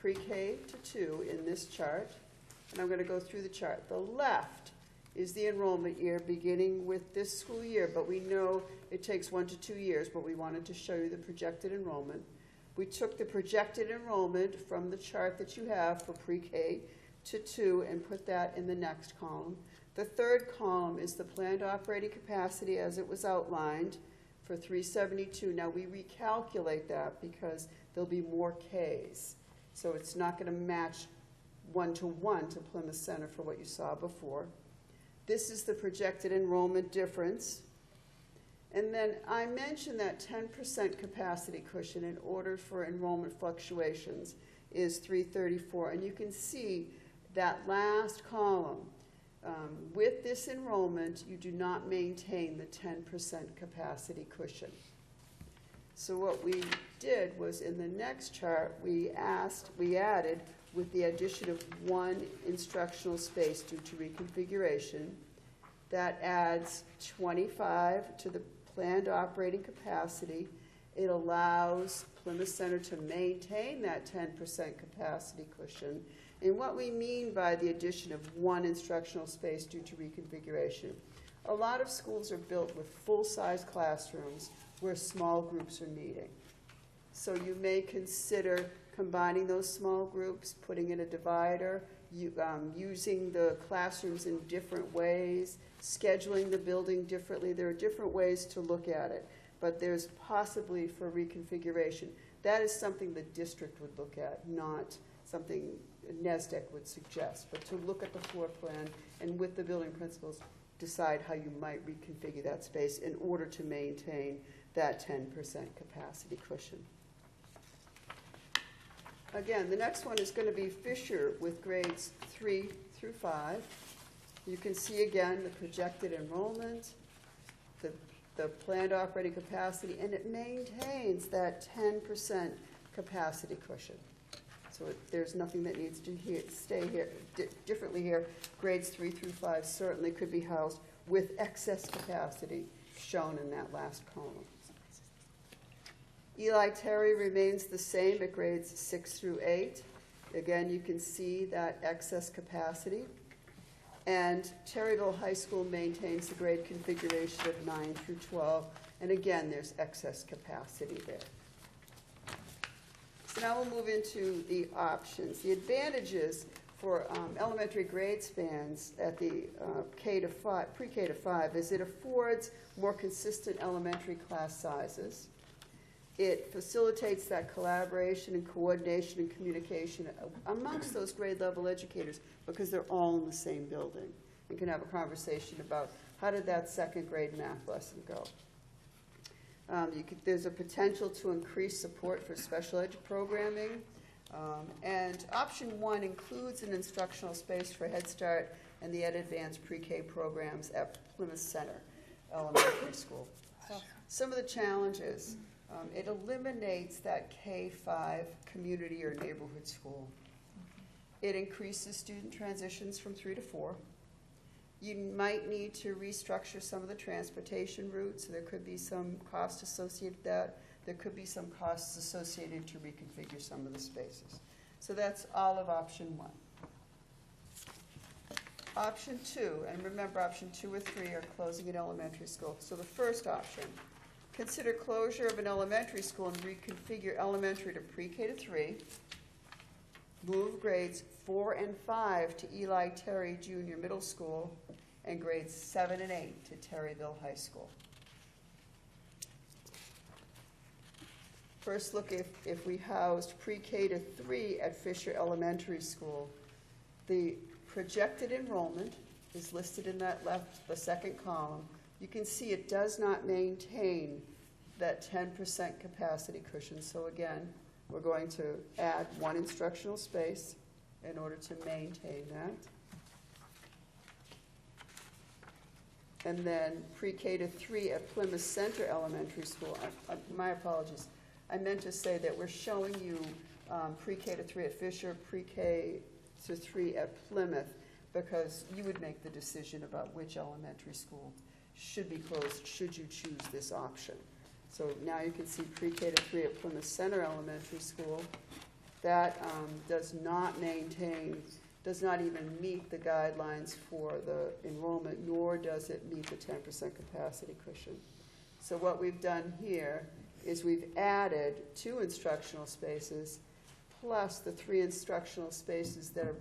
[SPEAKER 3] pre-K to 2 in this chart. And I'm going to go through the chart. The left is the enrollment year beginning with this school year, but we know it takes 1 to 2 years, but we wanted to show you the projected enrollment. We took the projected enrollment from the chart that you have for pre-K to 2 and put that in the next column. The third column is the planned operating capacity as it was outlined for 372. Now we recalculate that because there'll be more Ks. So it's not going to match 1-to-1 to Plymouth Center for what you saw before. This is the projected enrollment difference. And then I mentioned that 10% capacity cushion in order for enrollment fluctuations is 334. And you can see that last column. With this enrollment, you do not maintain the 10% capacity cushion. So what we did was in the next chart, we added, with the addition of 1 instructional space due to reconfiguration, that adds 25 to the planned operating capacity. It allows Plymouth Center to maintain that 10% capacity cushion. And what we mean by the addition of 1 instructional space due to reconfiguration, a lot of schools are built with full-size classrooms where small groups are meeting. So you may consider combining those small groups, putting in a divider, using the classrooms in different ways, scheduling the building differently. There are different ways to look at it, but there's possibly for reconfiguration. That is something the district would look at, not something NESDEC would suggest, but to look at the floor plan and with the building principals, decide how you might reconfigure that space in order to maintain that 10% capacity cushion. Again, the next one is going to be Fisher with grades 3 through 5. You can see again the projected enrollment, the planned operating capacity, and it maintains that 10% capacity cushion. So there's nothing that needs to stay here differently here. Grades 3 through 5 certainly could be housed with excess capacity shown in that last column. Eli Terry remains the same at grades 6 through 8. Again, you can see that excess capacity. And Terryville High School maintains the grade configuration of 9 through 12. And again, there's excess capacity there. So now we'll move into the options. The advantages for elementary grade spans at the pre-K to 5 is it affords more consistent elementary class sizes. It facilitates that collaboration and coordination and communication amongst those grade level educators because they're all in the same building and can have a conversation about how did that second grade math lesson go. There's a potential to increase support for special ed programming. And option 1 includes an instructional space for Head Start and the Ed Advanced pre-K programs at Plymouth Center Elementary School. Some of the challenges, it eliminates that K-5 community or neighborhood school. It increases student transitions from 3 to 4. You might need to restructure some of the transportation routes. So there could be some cost associated with that. There could be some costs associated to reconfigure some of the spaces. So that's all of option 1. Option 2, and remember option 2 or 3 are closing an elementary school. So the first option, consider closure of an elementary school and reconfigure elementary to pre-K to 3. Move grades 4 and 5 to Eli Terry Junior Middle School and grades 7 and 8 to Terryville High School. First look if we housed pre-K to 3 at Fisher Elementary School. The projected enrollment is listed in that the second column. you can see it does not maintain that 10% capacity cushion. So again, we're going to add one instructional space in order to maintain that. And then pre-K to 3 at Plymouth Center Elementary School. My apologies. I meant to say that we're showing you pre-K to 3 at Fisher, pre-K to 3 at Plymouth, because you would make the decision about which elementary school should be closed should you choose this option. So now you can see pre-K to 3 at Plymouth Center Elementary School. That does not maintain, does not even meet the guidelines for the enrollment, nor does it meet the 10% capacity cushion. So what we've done here is we've added 2 instructional spaces plus the 3 instructional spaces that are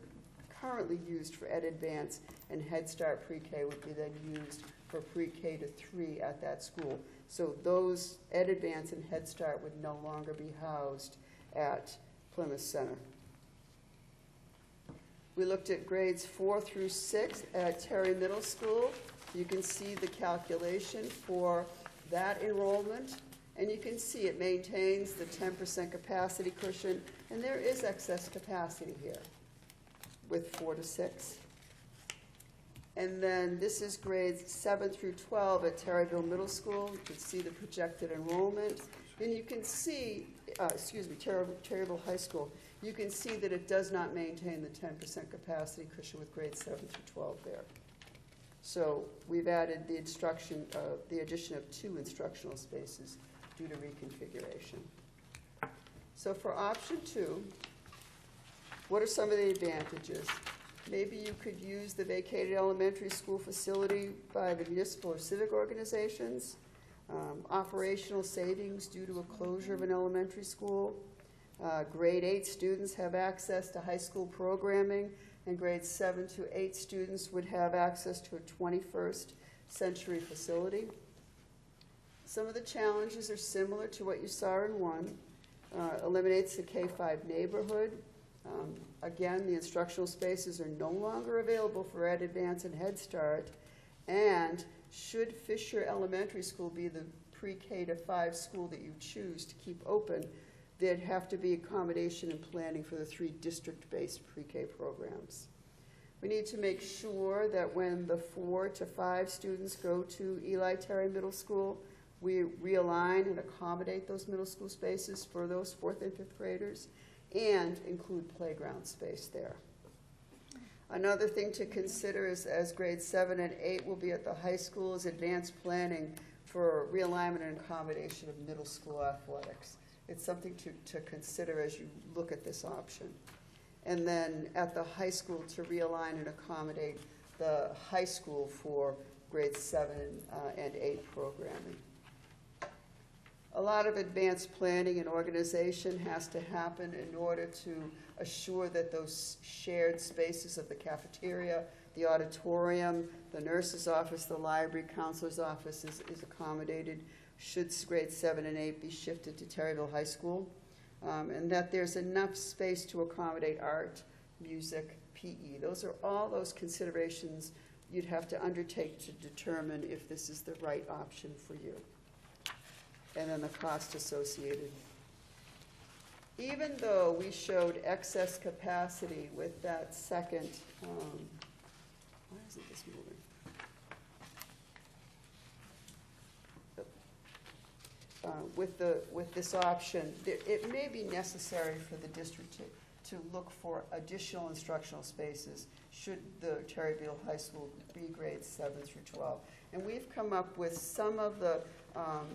[SPEAKER 3] currently used for Ed Advance and Head Start Pre-K would be then used for Pre-K to 3 at that school. So those Ed Advance and Head Start would no longer be housed at Plymouth Center. We looked at grades 4 through 6 at Terry Middle School. You can see the calculation for that enrollment, and you can see it maintains the 10% capacity cushion, and there is excess capacity here with 4 to 6. And then this is grades 7 through 12 at Terryville Middle School. You can see the projected enrollment. And you can see, Terryville High School, you can see that it does not maintain the 10% capacity cushion with grades 7 through 12 there. So we've added the addition of 2 instructional spaces due to reconfiguration. So for option 2, what are some of the advantages? Maybe you could use the vacated elementary school facility by the municipal or civic organizations, operational savings due to a closure of an elementary school. Grade 8 students have access to high school programming, and grades 7 to 8 students would have access to a 21st century facility. Some of the challenges are similar to what you saw in 1. Eliminates the K-5 neighborhood. Again, the instructional spaces are no longer available for Ed Advance and Head Start, and should Fisher Elementary School be the pre-K to 5 school that you choose to keep open, there'd have to be accommodation and planning for the 3 district-based pre-K programs. We need to make sure that when the 4 to 5 students go to Eli Terry Middle School, we realign and accommodate those middle school spaces for those 4th and 5th graders, and include playground space there. Another thing to consider is, as grades 7 and 8 will be at the high school, is advanced planning for realignment and accommodation of middle school athletics. It's something to consider as you look at this option. And then at the high school to realign and accommodate the high school for grades 7 and 8 programming. A lot of advanced planning and organization has to happen in order to assure that those shared spaces of the cafeteria, the auditorium, the nurse's office, the library, counselor's office is accommodated should grades 7 and 8 be shifted to Terryville High School, and that there's enough space to accommodate art, music, PE. Those are all those considerations you'd have to undertake to determine if this is the right option for you. And then the cost associated. Even though we showed excess capacity with that second, why isn't this moving? With this option, it may be necessary for the district to look for additional instructional spaces should the Terryville High School be grades 7 through 12. And we've come up with some of the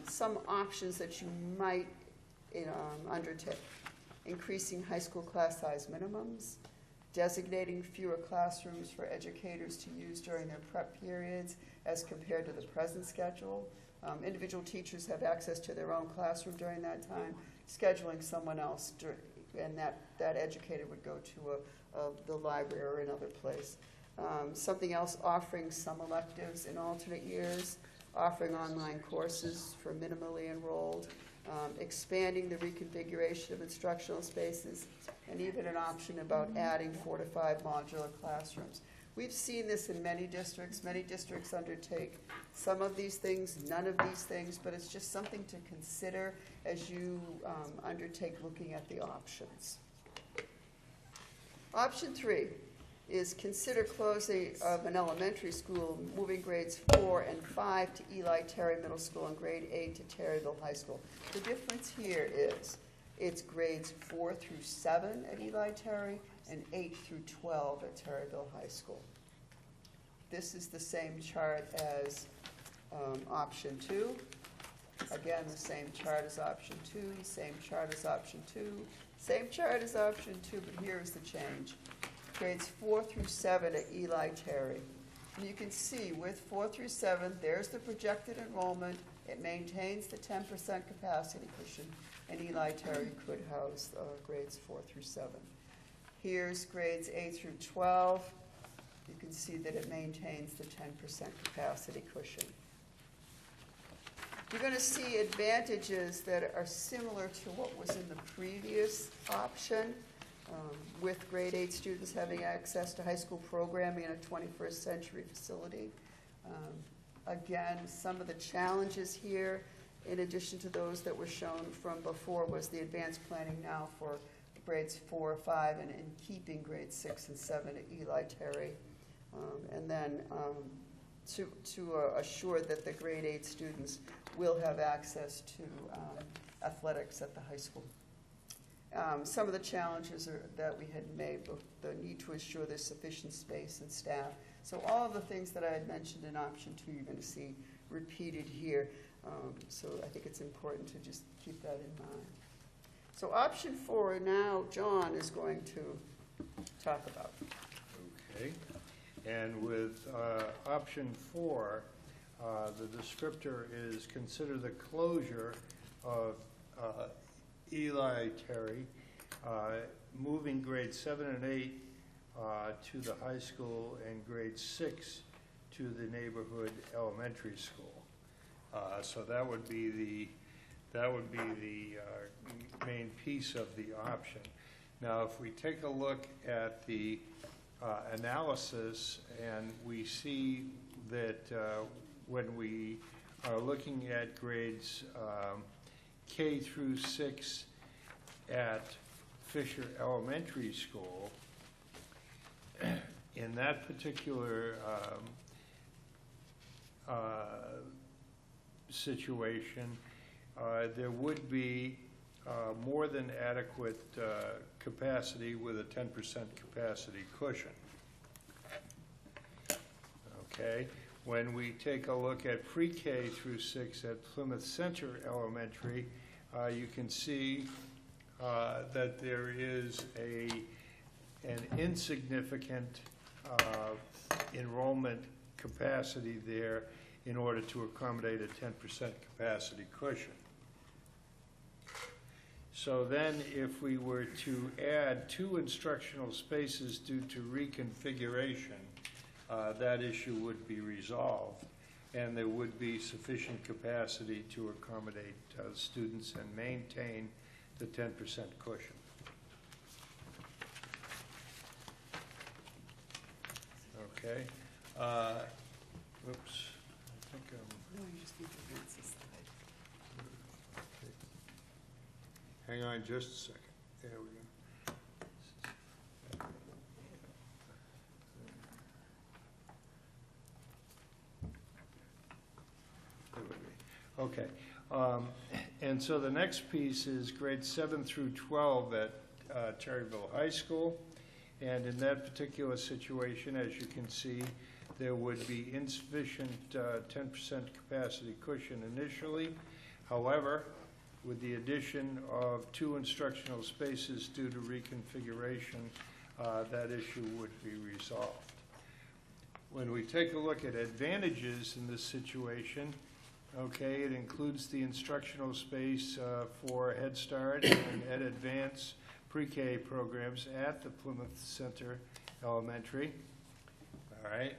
[SPEAKER 3] some options that you might undertake. Increasing high school class size minimums, designating fewer classrooms for educators to use during their prep periods as compared to the present schedule. Individual teachers have access to their own classroom during that time, scheduling someone else, and that educator would go to the library or another place. Something else, offering some electives in alternate years, offering online courses for minimally enrolled, expanding the reconfiguration of instructional spaces, and even an option about adding 4 to 5 modular classrooms. We've seen this in many districts. Many districts undertake some of these things, none of these things, but it's just something to consider as you undertake looking at the options. Option 3 is consider closing of an elementary school, moving grades 4 and 5 to Eli Terry Middle School and grade 8 to Terryville High School. The difference here is it's grades 4 through 7 at Eli Terry and 8 through 12 at Terryville High School. This is the same chart as option 2. Again, the same chart as option 2, same chart as option 2, same chart as option 2, but here is the change. Grades 4 through 7 at Eli Terry. And you can see with 4 through 7, there's the projected enrollment. It maintains the 10% capacity cushion, and Eli Terry could house grades 4 through 7. Here's grades 8 through 12. You can see that it maintains the 10% capacity cushion. You're going to see advantages that are similar to what was in the previous option, with grade 8 students having access to high school programming in a 21st century facility. Again, some of the challenges here, in addition to those that were shown from before, was the advanced planning now for grades 4, 5, and in keeping grades 6 and 7 at Eli Terry. And then to assure that the grade 8 students will have access to athletics at the high school. Some of the challenges that we had made, the need to ensure there's sufficient space and staff. So all of the things that I had mentioned in option 2, you're going to see repeated here. So I think it's important to just keep that in mind. So option 4 now, John is going to talk about.
[SPEAKER 7] Okay. And with option 4, the descriptor is consider the closure of Eli Terry, moving grades 7 and 8 to the high school and grade 6 to the neighborhood elementary school. So that would be the main piece of the option. Now, if we take a look at the analysis, and we see that when we are looking at grades K through 6 at Fisher Elementary School, in that particular situation, there would be more than adequate capacity with a 10% capacity cushion. Okay, when we take a look at pre-K through 6 at Plymouth Center Elementary, you can see that there is an insignificant enrollment capacity there in order to accommodate a 10% capacity cushion. So then if we were to add 2 instructional spaces due to reconfiguration, that issue would be resolved, and there would be sufficient capacity to accommodate students and maintain the 10% cushion. Okay. Oops. I think I'm...
[SPEAKER 3] No, you just need to advance this slide.
[SPEAKER 7] Okay. Hang on just a second. There we go. Okay, and so the next piece is grades 7 through 12 at Terryville High School, and in that particular situation, as you can see, there would be insufficient 10% capacity cushion initially. However, with the addition of 2 instructional spaces due to reconfiguration, that issue would be resolved. When we take a look at advantages in this situation, okay, it includes the instructional space for Head Start and Ed Advance pre-K programs at the Plymouth Center Elementary. All right.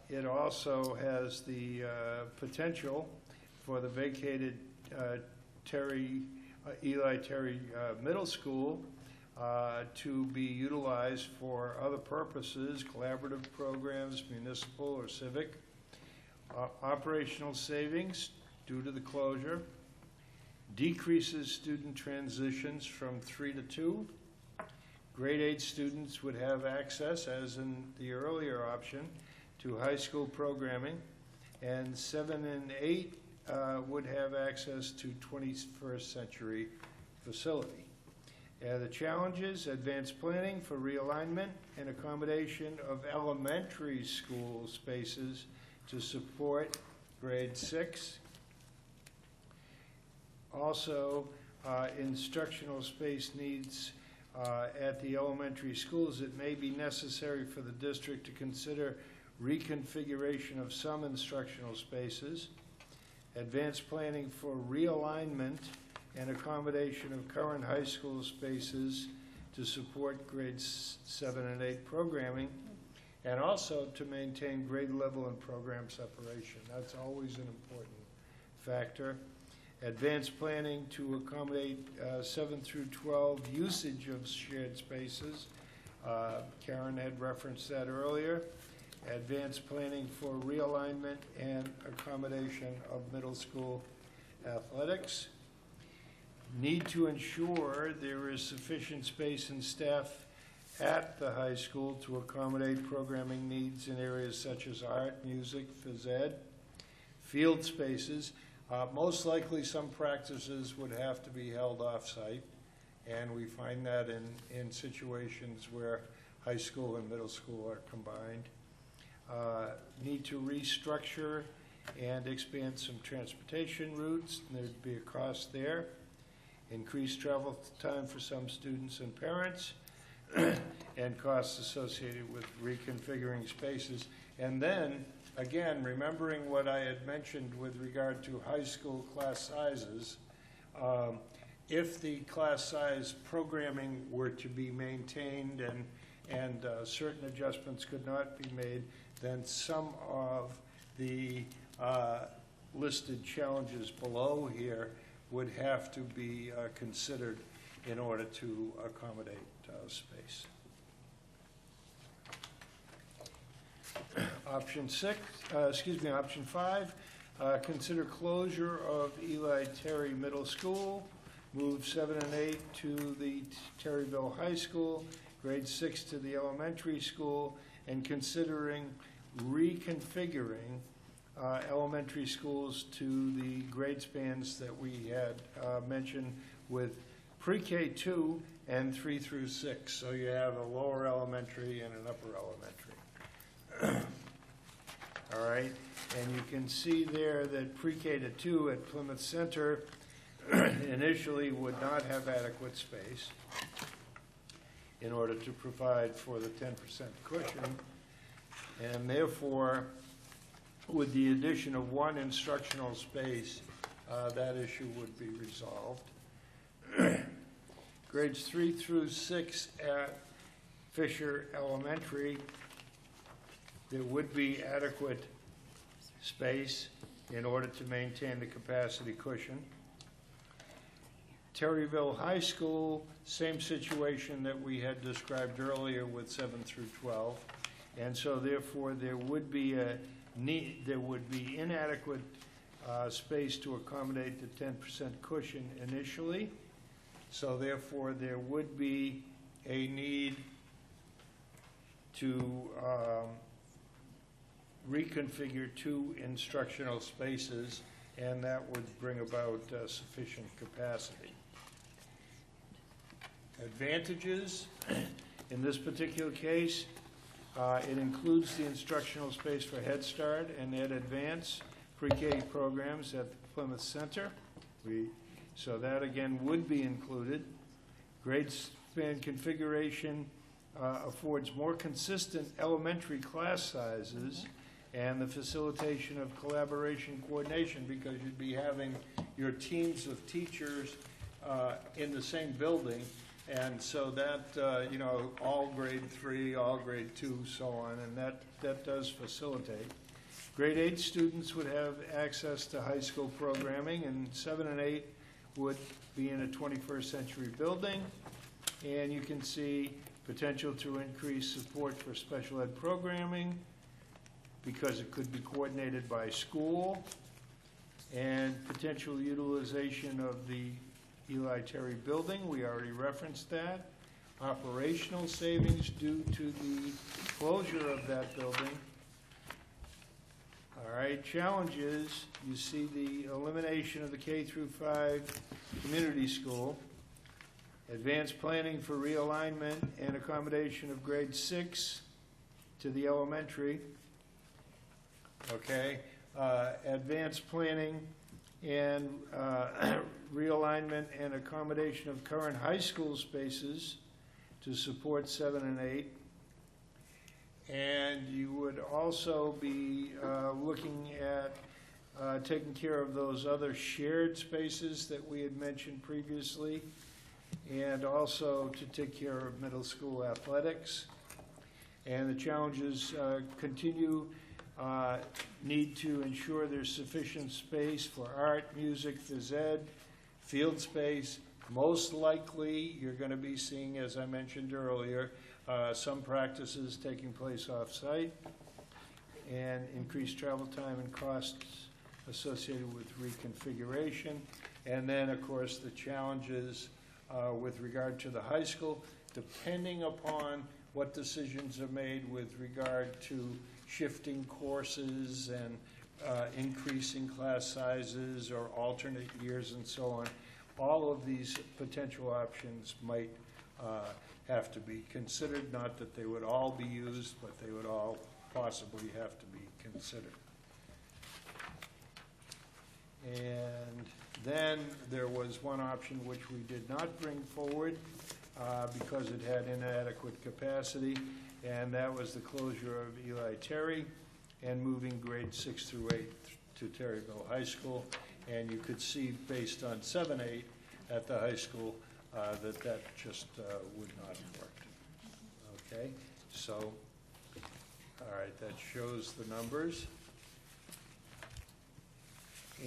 [SPEAKER 7] It also has the potential for the vacated Eli Terry Middle School to be utilized for other purposes, collaborative programs, municipal or civic. Operational savings due to the closure. Decreases student transitions from 3 to 2. Grade 8 students would have access, as in the earlier option, to high school programming, and 7 and 8 would have access to 21st century facility. The challenges: advanced planning for realignment and accommodation of elementary school spaces to support grade 6. Also, instructional space needs at the elementary schools. It may be necessary for the district to consider reconfiguration of some instructional spaces. Advanced planning for realignment and accommodation of current high school spaces to support grades 7 and 8 programming, and also to maintain grade level and program separation. That's always an important factor. Advanced planning to accommodate 7 through 12 usage of shared spaces. Karen had referenced that earlier. Advanced planning for realignment and accommodation of middle school athletics. Need to ensure there is sufficient space and staff at the high school to accommodate programming needs in areas such as art, music, phys ed. Field spaces. Most likely some practices would have to be held off-site, and we find that in situations where high school and middle school are combined. Need to restructure and expand some transportation routes. There'd be a cost there. Increased travel time for some students and parents, and costs associated with reconfiguring spaces. And then, again, remembering what I had mentioned with regard to high school class sizes, if the class size programming were to be maintained and certain adjustments could not be made, then some of the listed challenges below here would have to be considered in order to accommodate space. Option 5, consider closure of Eli Terry Middle School, move 7 and 8 to the Terryville High School, grade 6 to the elementary school, and considering reconfiguring elementary schools to the grade spans that we had mentioned with pre-K 2 and 3 through 6. So you have a lower elementary and an upper elementary. All right, and you can see there that pre-K to 2 at Plymouth Center initially would not have adequate space in order to provide for the 10% cushion, and therefore, with the addition of one instructional space, that issue would be resolved. Grades 3 through 6 at Fisher Elementary, there would be adequate space in order to maintain the capacity cushion. Terryville High School, same situation that we had described earlier with 7 through 12. And so therefore there would be inadequate space to accommodate the 10% cushion initially. So therefore there would be a need to reconfigure 2 instructional spaces, and that would bring about sufficient capacity. Advantages, in this particular case, it includes the instructional space for Head Start and Ed Advance pre-K programs at the Plymouth Center. So that again would be included. Grade span configuration affords more consistent elementary class sizes and the facilitation of collaboration coordination, because you'd be having your teams of teachers in the same building, and so that, all grade 3, all grade 2, so on, and that does facilitate. Grade 8 students would have access to high school programming, and 7 and 8 would be in a 21st century building. And you can see potential to increase support for special ed programming because it could be coordinated by school, and potential utilization of the Eli Terry building. We already referenced that. Operational savings due to the closure of that building. All right, challenges, you see the elimination of the K through 5 community school, advanced planning for realignment and accommodation of grade 6 to the elementary, okay, advanced planning and realignment and accommodation of current high school spaces to support 7 and 8. And you would also be looking at taking care of those other shared spaces that we had mentioned previously, and also to take care of middle school athletics. And the challenges continue, need to ensure there's sufficient space for art, music, phys ed, field space. Most likely, you're going to be seeing, as I mentioned earlier, some practices taking place off-site, and increased travel time and costs associated with reconfiguration. And then, of course, the challenges with regard to the high school, depending upon what decisions are made with regard to shifting courses and increasing class sizes or alternate years and so on. All of these potential options might have to be considered, not that they would all be used, but they would all possibly have to be considered. And then there was one option which we did not bring forward because it had inadequate capacity, and that was the closure of Eli Terry and moving grades 6 through 8 to Terryville High School. And you could see, based on 7-8 at the high school, that just would not have worked. Okay, so, all right, that shows the numbers.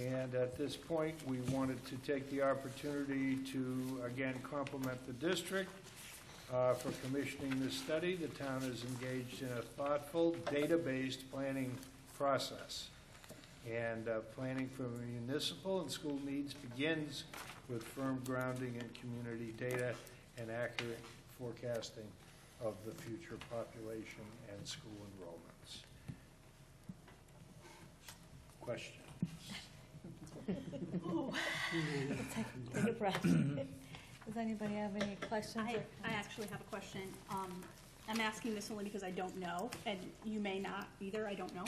[SPEAKER 7] And at this point, we wanted to take the opportunity to, again, compliment the district for commissioning this study. The town is engaged in a thoughtful, data-based planning process. And planning for municipal and school needs begins with firm grounding in community data and accurate forecasting of the future population and school enrollments. Questions?
[SPEAKER 1] Take a breath. Does anybody have any questions?
[SPEAKER 4] I actually have a question. I'm asking this only because I don't know, and you may not either, I don't know.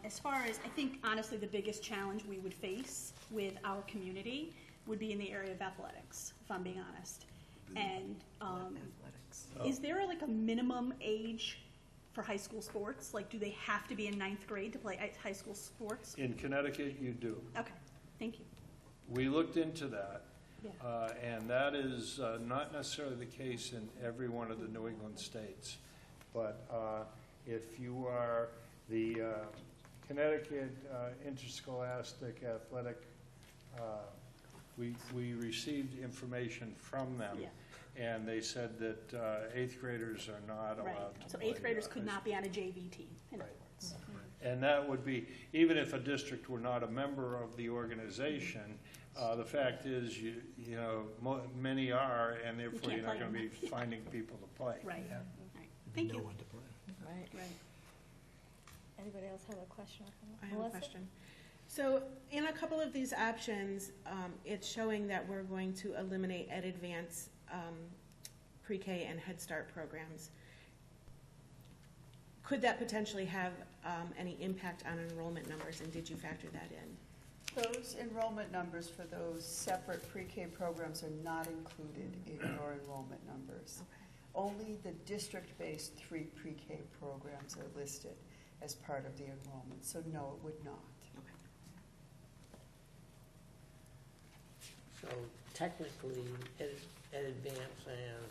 [SPEAKER 4] As far as, I think honestly the biggest challenge we would face with our community would be in the area of athletics, if I'm being honest. And is there like a minimum age for high school sports? Like, do they have to be in 9th grade to play high school sports?
[SPEAKER 7] In Connecticut, you do.
[SPEAKER 4] Okay, thank you.
[SPEAKER 7] We looked into that,
[SPEAKER 4] Yeah.
[SPEAKER 7] and that is not necessarily the case in every one of the New England states. But if you are the Connecticut Interscholastic Athletic, we received information from them.
[SPEAKER 4] Yeah.
[SPEAKER 7] And they said that 8th graders are not
[SPEAKER 4] Right.
[SPEAKER 7] allowed to
[SPEAKER 4] So
[SPEAKER 7] play
[SPEAKER 4] 8th graders could
[SPEAKER 7] high
[SPEAKER 4] not be on a JV team, in other
[SPEAKER 7] Right.
[SPEAKER 4] words.
[SPEAKER 7] And that would be, even if a district were not a member of the organization, the fact is, you know, many are, and therefore
[SPEAKER 4] can't
[SPEAKER 7] you're not
[SPEAKER 4] play
[SPEAKER 7] going to be
[SPEAKER 4] them.
[SPEAKER 7] finding people to play.
[SPEAKER 4] Right, right. Thank you.
[SPEAKER 1] Right.
[SPEAKER 4] Right.
[SPEAKER 1] Anybody else have a question?
[SPEAKER 5] I have a
[SPEAKER 1] Melissa?
[SPEAKER 5] question. So in a couple of these options, it's showing that we're going to eliminate Ed Advance pre-K and Head Start programs. Could that potentially have any impact on enrollment numbers, and did you factor that in?
[SPEAKER 3] Those enrollment numbers for those separate pre-K programs are not included in your enrollment numbers.
[SPEAKER 5] Okay.
[SPEAKER 3] Only the district-based 3 pre-K programs are listed as part of the enrollment, so no, it would not.
[SPEAKER 8] So technically, Ed Advance and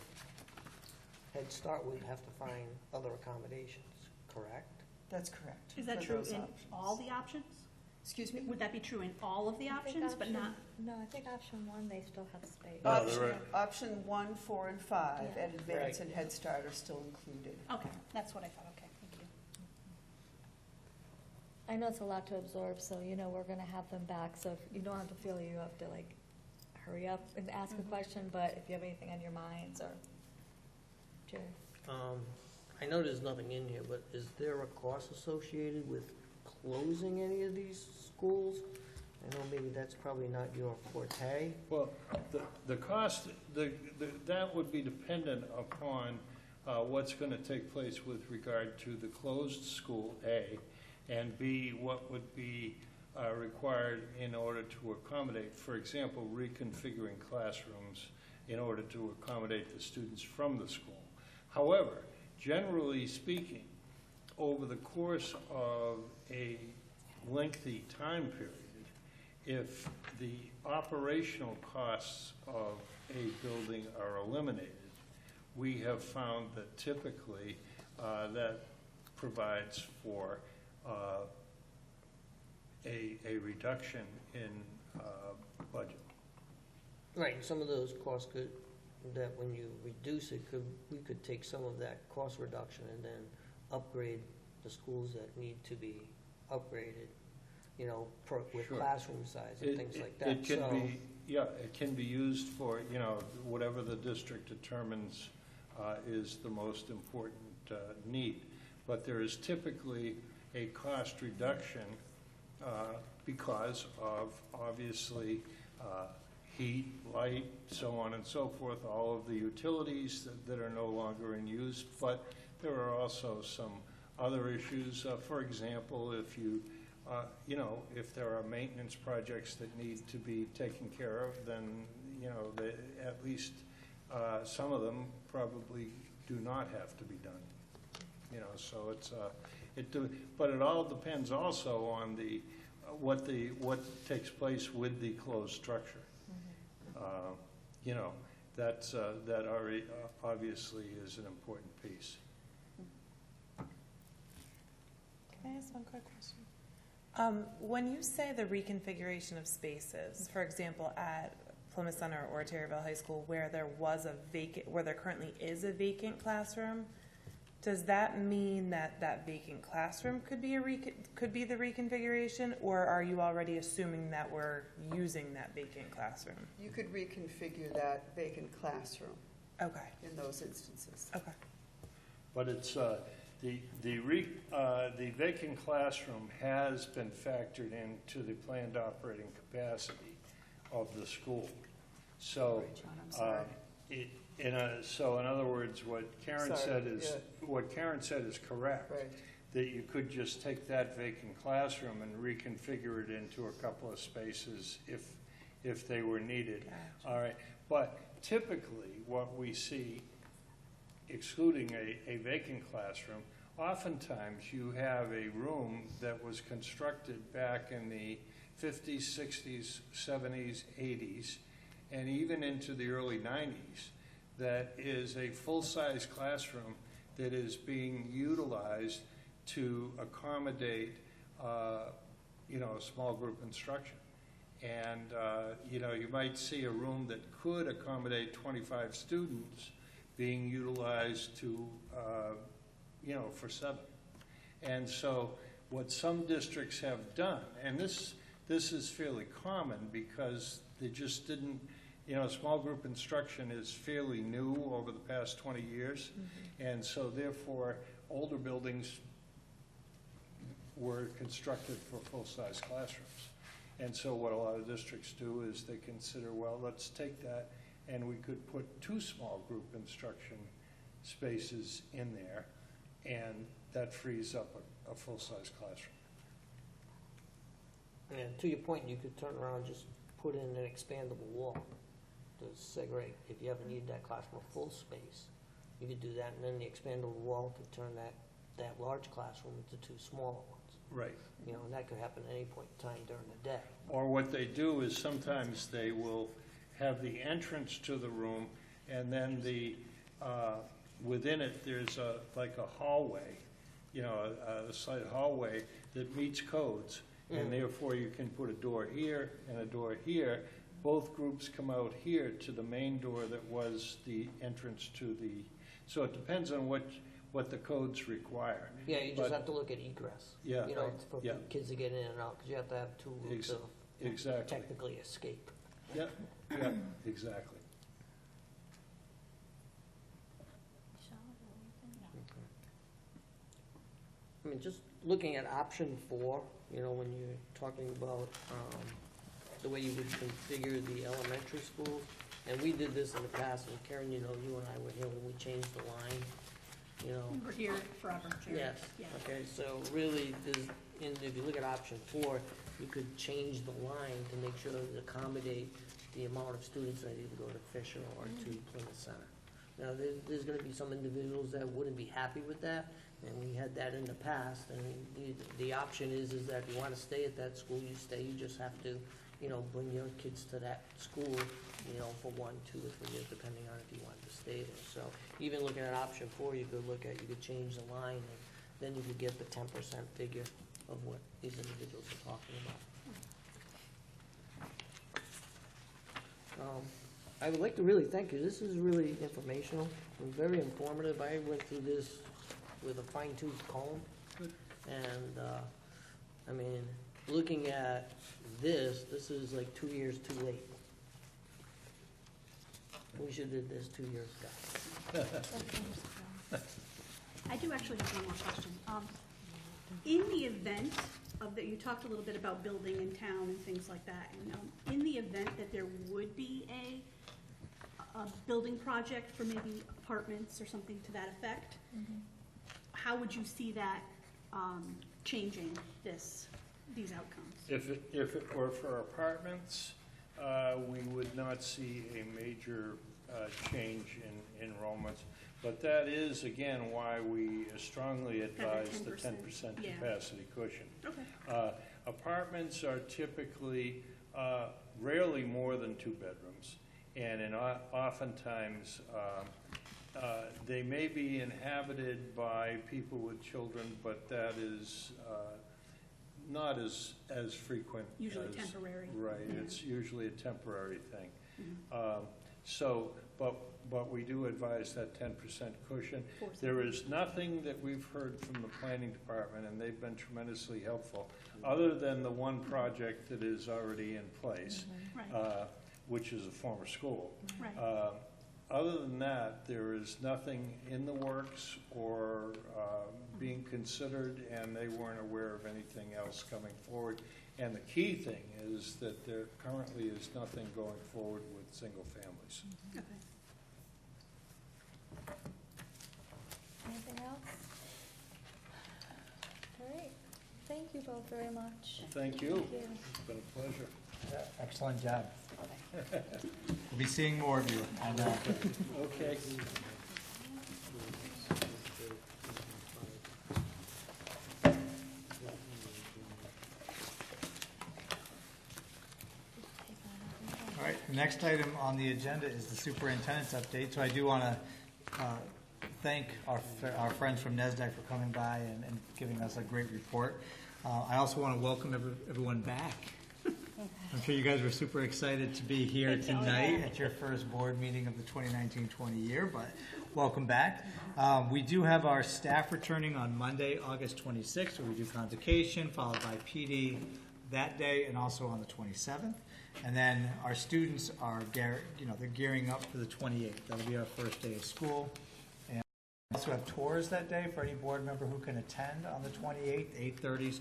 [SPEAKER 8] Head Start would have to find other accommodations, correct?
[SPEAKER 3] That's correct.
[SPEAKER 4] Is that
[SPEAKER 3] for
[SPEAKER 4] true
[SPEAKER 3] those
[SPEAKER 4] in
[SPEAKER 3] options.
[SPEAKER 4] all the options?
[SPEAKER 3] Excuse me?
[SPEAKER 4] Would that be true in all of the
[SPEAKER 1] I think
[SPEAKER 4] options, but not?
[SPEAKER 1] No, I think option one, they still have space.
[SPEAKER 7] No,
[SPEAKER 3] Option,
[SPEAKER 7] they're right.
[SPEAKER 3] option 1, 4, and 5,
[SPEAKER 1] Yeah.
[SPEAKER 3] and Advance
[SPEAKER 8] Right.
[SPEAKER 3] and Head Start are still included.
[SPEAKER 4] Okay, that's what I thought, okay, thank you.
[SPEAKER 1] I know it's a lot to absorb, so you know we're gonna have them back, so if you don't have to feel you have to like hurry up and ask a question, but if you have anything on your minds or, Jerry.
[SPEAKER 8] I know there's nothing in here, but is there a cost associated with closing any of these schools? I know maybe that's probably not your forte.
[SPEAKER 7] Well, the cost, that would be dependent upon what's going to take place with regard to the closed school, A, and B, what would be required in order to accommodate, for example, reconfiguring classrooms in order to accommodate the students from the school. However, generally speaking, over the course of a lengthy time period, if the operational costs of a building are eliminated, we have found that typically that provides for a reduction in budget.
[SPEAKER 8] Right, and some of those costs could, that when you reduce it, we could take some of that cost reduction and then upgrade the schools that need to be upgraded, you know, with
[SPEAKER 7] Sure.
[SPEAKER 8] classroom size and things like that.
[SPEAKER 7] It can
[SPEAKER 8] So-
[SPEAKER 7] be, yeah, it can be used for, you know, whatever the district determines is the most important need. But there is typically a cost reduction because of, obviously, heat, light, so on and so forth, all of the utilities that are no longer in use. But there are also some other issues. For example, if you know, if there are maintenance projects that need to be taken care of, then, you know, at least some of them probably do not have to be done. You know, so it's, but it all depends also on what takes place with the closed structure. You know, that already obviously is an important piece.
[SPEAKER 5] Can I ask one quick question? When you say the reconfiguration of spaces, for example, at Plymouth Center or Terryville High School, where there currently is a vacant classroom, does that mean that that vacant classroom could be the reconfiguration, or are you already assuming that we're using that vacant classroom?
[SPEAKER 3] You could reconfigure that vacant classroom
[SPEAKER 5] Okay.
[SPEAKER 3] in those instances.
[SPEAKER 5] Okay.
[SPEAKER 7] But it's, the vacant classroom has been factored into the planned operating capacity of the school. So,
[SPEAKER 3] Sorry, John, I'm sorry.
[SPEAKER 7] so in other words, what Karen
[SPEAKER 3] Sorry,
[SPEAKER 7] said is correct.
[SPEAKER 3] Right.
[SPEAKER 7] That you could just take that vacant classroom and reconfigure it into a couple of spaces if they were needed.
[SPEAKER 5] Gotcha.
[SPEAKER 7] All right, but typically what we see, excluding a vacant classroom, oftentimes you have a room that was constructed back in the 50s, 60s, 70s, 80s, and even into the early 90s, that is a full-size classroom that is being utilized to accommodate, you know, small group instruction. And, you know, you might see a room that could accommodate 25 students being utilized to, you know, for 7. And so what some districts have done, and this is fairly common because they just didn't, you know, small group instruction is fairly new over the past 20 years. Mm-hmm. And so therefore, older buildings were constructed for full-size classrooms. And so what a lot of districts do is they consider, well, let's take that and we could put 2 small group instruction spaces in there, and that frees up a full-size classroom.
[SPEAKER 8] And to your point, you could turn around and just put in an expandable wall to segregate, if you ever need that classroom a full space. You could do that, and then the expandable wall could turn that large classroom into 2 smaller ones.
[SPEAKER 7] Right.
[SPEAKER 8] You know, and that could happen at any point in time during the day.
[SPEAKER 7] Or what they do is sometimes they will have the entrance to the room, and then within it, there's like a hallway, you know, a slight hallway that meets codes. and therefore you can put a door here and a door here. Both groups come out here to the main door that was the entrance to the, so it depends on what the codes require.
[SPEAKER 8] Yeah, you
[SPEAKER 7] But-
[SPEAKER 8] just have to look at egress.
[SPEAKER 7] Yeah,
[SPEAKER 8] You know, for
[SPEAKER 7] yeah.
[SPEAKER 8] kids to get in and out, because you have to have two routes of
[SPEAKER 7] Exactly.
[SPEAKER 8] technically escape.
[SPEAKER 7] Yep, yep, exactly.
[SPEAKER 8] I mean, just looking at option 4, you know, when you're talking about the way you would configure the elementary schools, and we did this in the past, and Karen, you know, you and I were here when we changed the line, you know.
[SPEAKER 4] We're here forever, Jerry.
[SPEAKER 8] Yes,
[SPEAKER 4] Yeah.
[SPEAKER 8] okay, so really, if you look at option 4, you could change the line to make sure to accommodate the amount of students that either go to Fisher or to Plymouth Center. Now, there's gonna be some individuals that wouldn't be happy with that, and we had that in the past, and the option is that if you wanna stay at that school, you stay, you just have to, you know, bring your kids to that school, you know, for 1, 2, or 3 years, depending on if you wanted to stay there. So even looking at option 4, you could change the line, and then you could get the 10% figure of what these individuals are talking about. I would like to really thank you. This is really informational and very informative. I went through this with a fine-tooth comb. And, I mean, looking at this is like 2 years too late. We should have did this 2 years ago.
[SPEAKER 4] I do actually have one more question. In the event of that, you talked a little bit about building in town and things like that, and in the event that there would be a building project for maybe apartments or something to that effect, how would you see that changing these outcomes?
[SPEAKER 7] If it were for apartments, we would not see a major change in enrollments. But that is, again, why we strongly advise the 10%
[SPEAKER 4] yeah.
[SPEAKER 7] capacity cushion.
[SPEAKER 4] Okay.
[SPEAKER 7] Apartments are typically rarely more than 2 bedrooms, and oftentimes they may be inhabited by people with children, but that is not as frequent.
[SPEAKER 4] Usually temporary.
[SPEAKER 7] Right,
[SPEAKER 4] Yeah.
[SPEAKER 7] it's usually a temporary thing.
[SPEAKER 4] Mm-hmm.
[SPEAKER 7] But we do advise that 10% cushion.
[SPEAKER 4] Force
[SPEAKER 7] There
[SPEAKER 4] it.
[SPEAKER 7] is nothing that we've heard from the planning department, and they've been tremendously helpful, other than the one project that is already in place,
[SPEAKER 4] Right.
[SPEAKER 7] which is a former school.
[SPEAKER 4] Right.
[SPEAKER 7] Other than that, there is nothing in the works or being considered, and they weren't aware of anything else coming forward. And the key thing is that there currently is nothing going forward with single families.
[SPEAKER 4] Okay.
[SPEAKER 1] Anything else? All right, thank you both very much.
[SPEAKER 7] Thank you.
[SPEAKER 1] Thank you.
[SPEAKER 7] It's been a pleasure.
[SPEAKER 6] Excellent job. We'll be seeing more of you. I know.
[SPEAKER 7] Okay.
[SPEAKER 6] All right, the next item on the agenda is the superintendent's update. So I do want to thank our friends from NESDEC for coming by and giving us a great report. I also want to welcome everyone back. I'm sure you guys were super excited to be here tonight at your first board meeting of the 2019-20 year, but welcome back. We do have our staff returning on Monday, August 26th, where we do convocation, followed by PD that day, and also on the 27th. And then our students are, they're gearing up for the 28th. That'll be our first day of school. And we also have tours that day for any board member who can attend on the 28th, 8:30.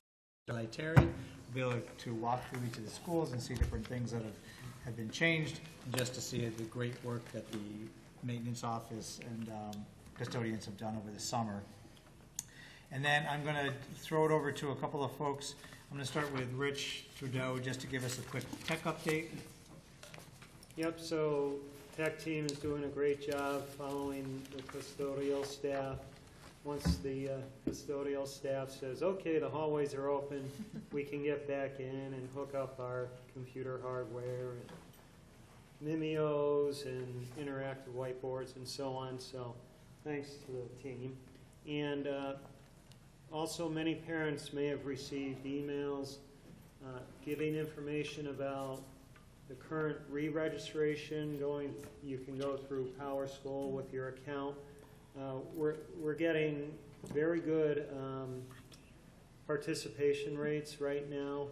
[SPEAKER 6] Terry will be able to walk through each of the schools and see different things that have been changed, and just to see the great work that the maintenance office and custodians have done over the summer. And then I'm going to throw it over to a couple of folks. I'm going to start with Rich Trudeau just to give us a quick tech update.
[SPEAKER 9] Yep, so tech team is doing a great job following the custodial staff. Once the custodial staff says, okay, the hallways are open, we can get back in and hook up our computer hardware and Mimeos and interactive whiteboards and so on. So thanks to the team. And also many parents may have received emails giving information about the current re-registration going, you can go through Power School with your account. We're getting very good participation rates right now.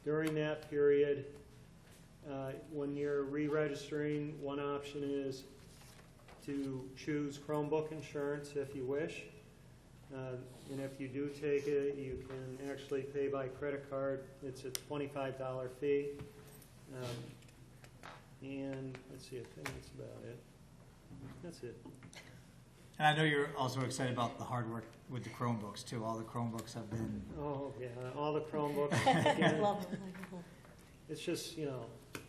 [SPEAKER 9] During that period, when you're re-registering, one option is to choose Chromebook insurance if you wish. And if you do take it, you can actually pay by credit card. It's a $25 fee. And let's see, I think that's about it. That's it.
[SPEAKER 6] And I know you're also excited about the hard work with the Chromebooks too. All the Chromebooks have been,
[SPEAKER 9] Oh, yeah, all the Chromebooks. Again, it's just,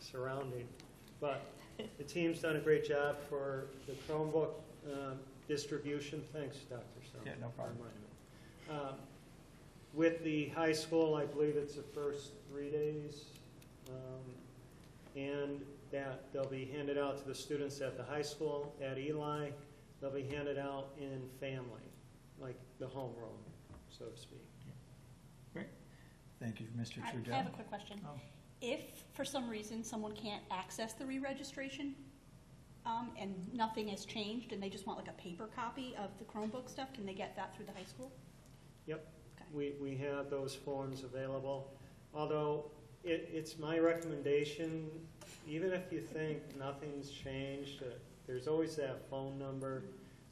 [SPEAKER 9] surrounding. But the team's done a great job for the Chromebook distribution. Thanks, Dr. Stone.
[SPEAKER 6] Yeah, no problem.
[SPEAKER 9] for reminding me. With the high school, I believe it's the first 3 days. And that they'll be handed out to the students at the high school. At Eli, they'll be handed out in family, like the homeroom, so to speak.
[SPEAKER 6] great. Thank you, Mr.
[SPEAKER 4] I
[SPEAKER 6] Trudell.
[SPEAKER 4] have a quick question.
[SPEAKER 6] Oh.
[SPEAKER 4] If, for some reason, someone can't access the re-registration, and nothing has changed, and they just want like a paper copy of the Chromebook stuff, can they get that through the high school?
[SPEAKER 9] Yep.
[SPEAKER 4] Okay.
[SPEAKER 9] We have those forms available, although it's my recommendation, even if you think nothing's changed, there's always that phone number,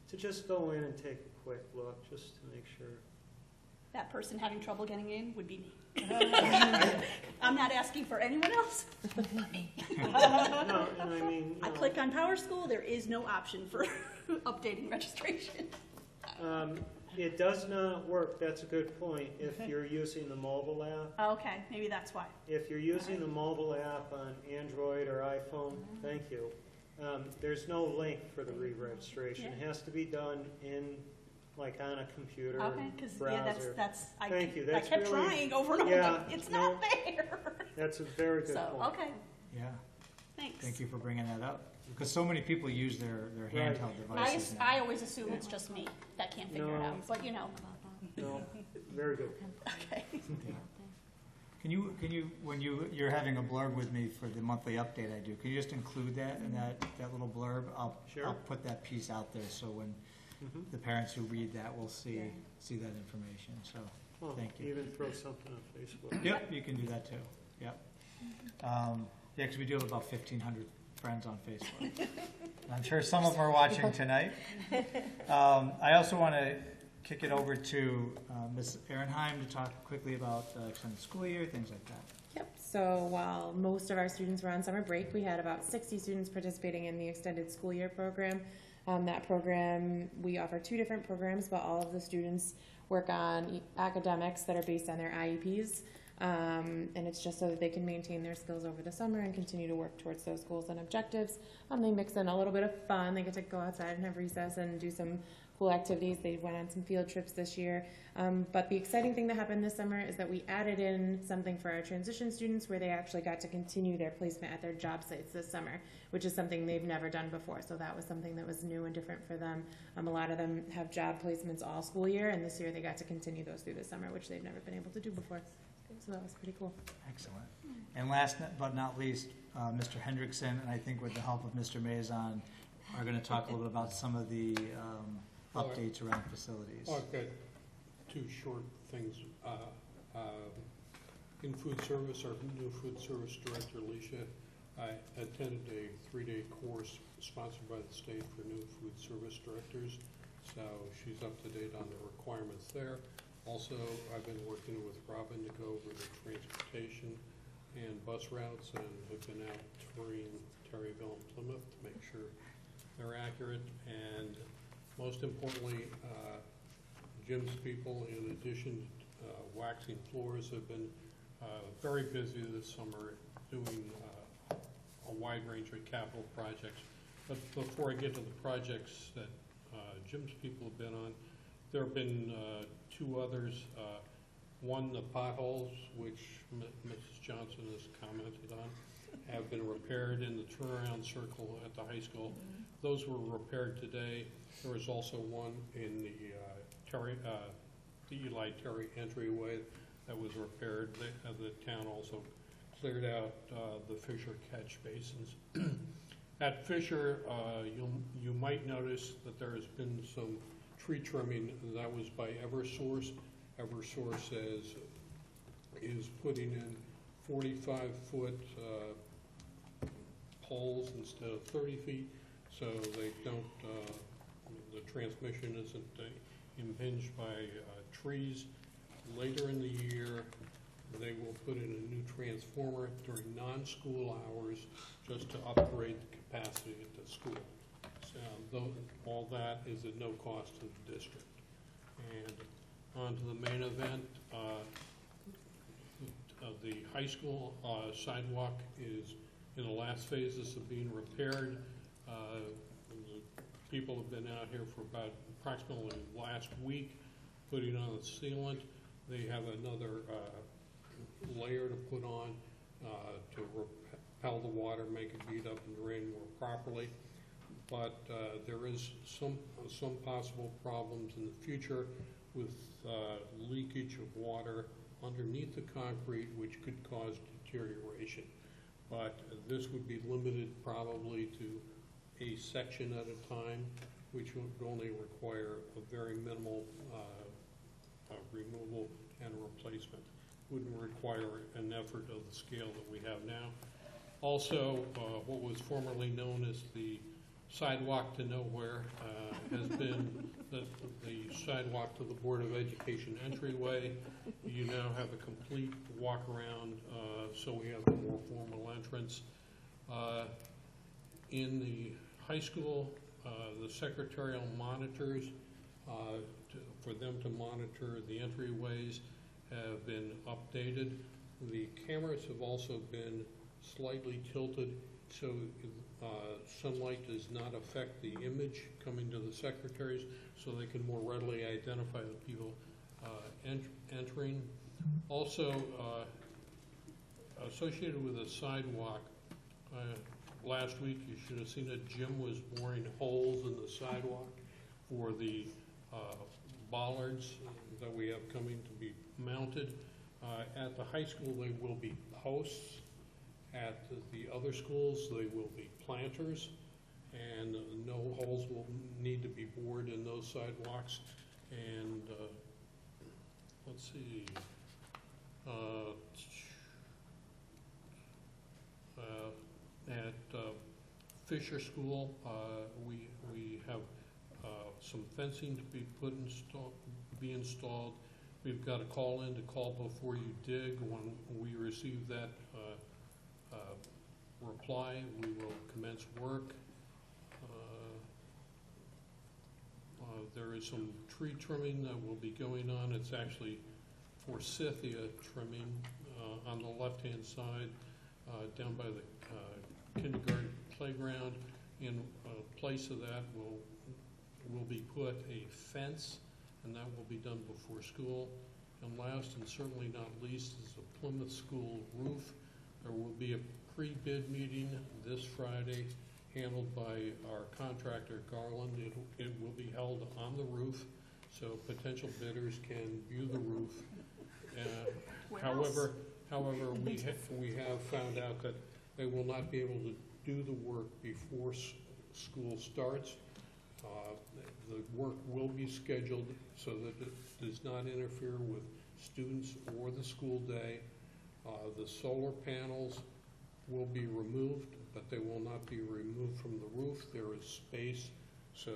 [SPEAKER 9] to just go in and take a quick look, just to make sure.
[SPEAKER 4] That person having trouble getting in would be me. I'm not asking for anyone else.
[SPEAKER 9] No, and I mean,
[SPEAKER 4] I click on Power School, there is no option for updating registration.
[SPEAKER 9] It does not work, that's a good point, if you're using the mobile app.
[SPEAKER 4] Okay, maybe that's why.
[SPEAKER 9] If you're using the mobile app on Android or iPhone, thank you, there's no link for the re-registration. It has to be done on a computer,
[SPEAKER 4] Okay, because
[SPEAKER 9] browser.
[SPEAKER 4] I
[SPEAKER 9] Thank you,
[SPEAKER 4] I
[SPEAKER 9] that's
[SPEAKER 4] kept
[SPEAKER 9] really-
[SPEAKER 4] trying over and over
[SPEAKER 9] yeah,
[SPEAKER 4] again. It's
[SPEAKER 9] no,
[SPEAKER 4] not there.
[SPEAKER 9] That's a very good
[SPEAKER 4] So,
[SPEAKER 9] point.
[SPEAKER 4] okay,
[SPEAKER 6] Yeah,
[SPEAKER 4] thanks.
[SPEAKER 6] thank you for bringing that up. Because so many people use their handheld devices now.
[SPEAKER 4] I always assume it's just me that can't figure it
[SPEAKER 9] No.
[SPEAKER 4] out, but
[SPEAKER 9] No, very good.
[SPEAKER 4] okay.
[SPEAKER 6] Can you, when you're having a blurb with me for the monthly update I do, can you just include that in that little blurb?
[SPEAKER 9] Sure.
[SPEAKER 6] I'll put that piece out there, so when
[SPEAKER 9] Mhm.
[SPEAKER 6] the parents who read that will see that information, so,
[SPEAKER 9] Well,
[SPEAKER 6] thank you.
[SPEAKER 9] Even throw something on Facebook.
[SPEAKER 6] Yep, you can do that too, yep. Yeah, because we do have about 1,500 friends on Facebook. I'm sure some of them are watching tonight. I also want to kick it over to Ms. Ehrenheim to talk quickly about the extended school year, things like that.
[SPEAKER 10] Yep, so while most of our students were on summer break, we had about 60 students participating in the extended school year program. That program, we offer 2 different programs, but all of the students work on academics that are based on their IEPs. And it's just so that they can maintain their skills over the summer and continue to work towards those goals and objectives. They mix in a little bit of fun. They get to go outside and have recess and do some cool activities. They went on some field trips this year. But the exciting thing that happened this summer is that we added in something for our transition students where they actually got to continue their placement at their job sites this summer, which is something they've never done before. So that was something that was new and different for them. A lot of them have job placements all school year, and this year they got to continue those through the summer, which they've never been able to do before. So that was pretty cool.
[SPEAKER 6] Excellent. And last but not least, Mr. Hendrickson, and I think with the help of Mr. Mazon, are going to talk a little bit about some of the updates around facilities.
[SPEAKER 11] I've got 2 short things. In food service, our new food service director, Alicia, I attended a 3-day course sponsored by the state for new food service directors, so she's up to date on the requirements there. Also, I've been working with Robin to go over the transportation and bus routes, and have been out touring Terryville and Plymouth to make sure they're accurate. And most importantly, Jim's people, in addition to waxing floors, have been very busy this summer doing a wide range of capital projects. But before I get to the projects that Jim's people have been on, there have been 2 others. One, the potholes, which Mrs. Johnson has commented on, have been repaired in the turnaround circle at the high school. Those were repaired today. There was also one in the Eli Terry entryway that was repaired. The town also cleared out the Fisher catch basins. At Fisher, you might notice that there has been some tree trimming. That was by Eversource. Eversource is putting in 45-foot poles instead of 30 feet, so they don't, the transmission isn't impinged by trees. Later in the year, they will put in a new transformer during non-school hours just to upgrade the capacity at the school. So all that is at no cost to the district. And on to the main event, the high school sidewalk is in the last phases of being repaired. The people have been out here for about approximately last week putting on the sealant. They have another layer to put on to repel the water, make it beat up and drain more properly. But there is some possible problems in the future with leakage of water underneath the concrete, which could cause deterioration. But this would be limited probably to a section at a time, which would only require a very minimal removal and replacement. Wouldn't require an effort of the scale that we have now. Also, what was formerly known as the sidewalk to nowhere has been the sidewalk to the Board of Education entryway. You now have a complete walk around, so we have a more formal entrance. In the high school, the secretarial monitors, for them to monitor the entryways have been updated. The cameras have also been slightly tilted so sunlight does not affect the image coming to the secretaries, so they can more readily identify the people entering. Also, associated with the sidewalk, last week you should have seen that Jim was boring holes in the sidewalk for the bollards that we have coming to be mounted. At the high school, they will be posts. At the other schools, they will be planters, and no holes will need to be bored in those sidewalks. And let's see, at Fisher School, we have some fencing to be installed. We've got a call in to call before you dig. When we receive that reply, we will commence work. There is some tree trimming that will be going on. It's actually forsythia trimming on the left-hand side down by the kindergarten playground. In place of that will be put a fence, and that will be done before school. And last and certainly not least is the Plymouth School roof. There will be a pre-bid meeting this Friday handled by our contractor, Garland. It will be held on the roof, so potential bidders can view the roof. However, we have found out that they will not be able to do the work before school starts. The work will be scheduled so that it does not interfere with students or the school day. The solar panels will be removed, but they will not be removed from the roof. There is space, so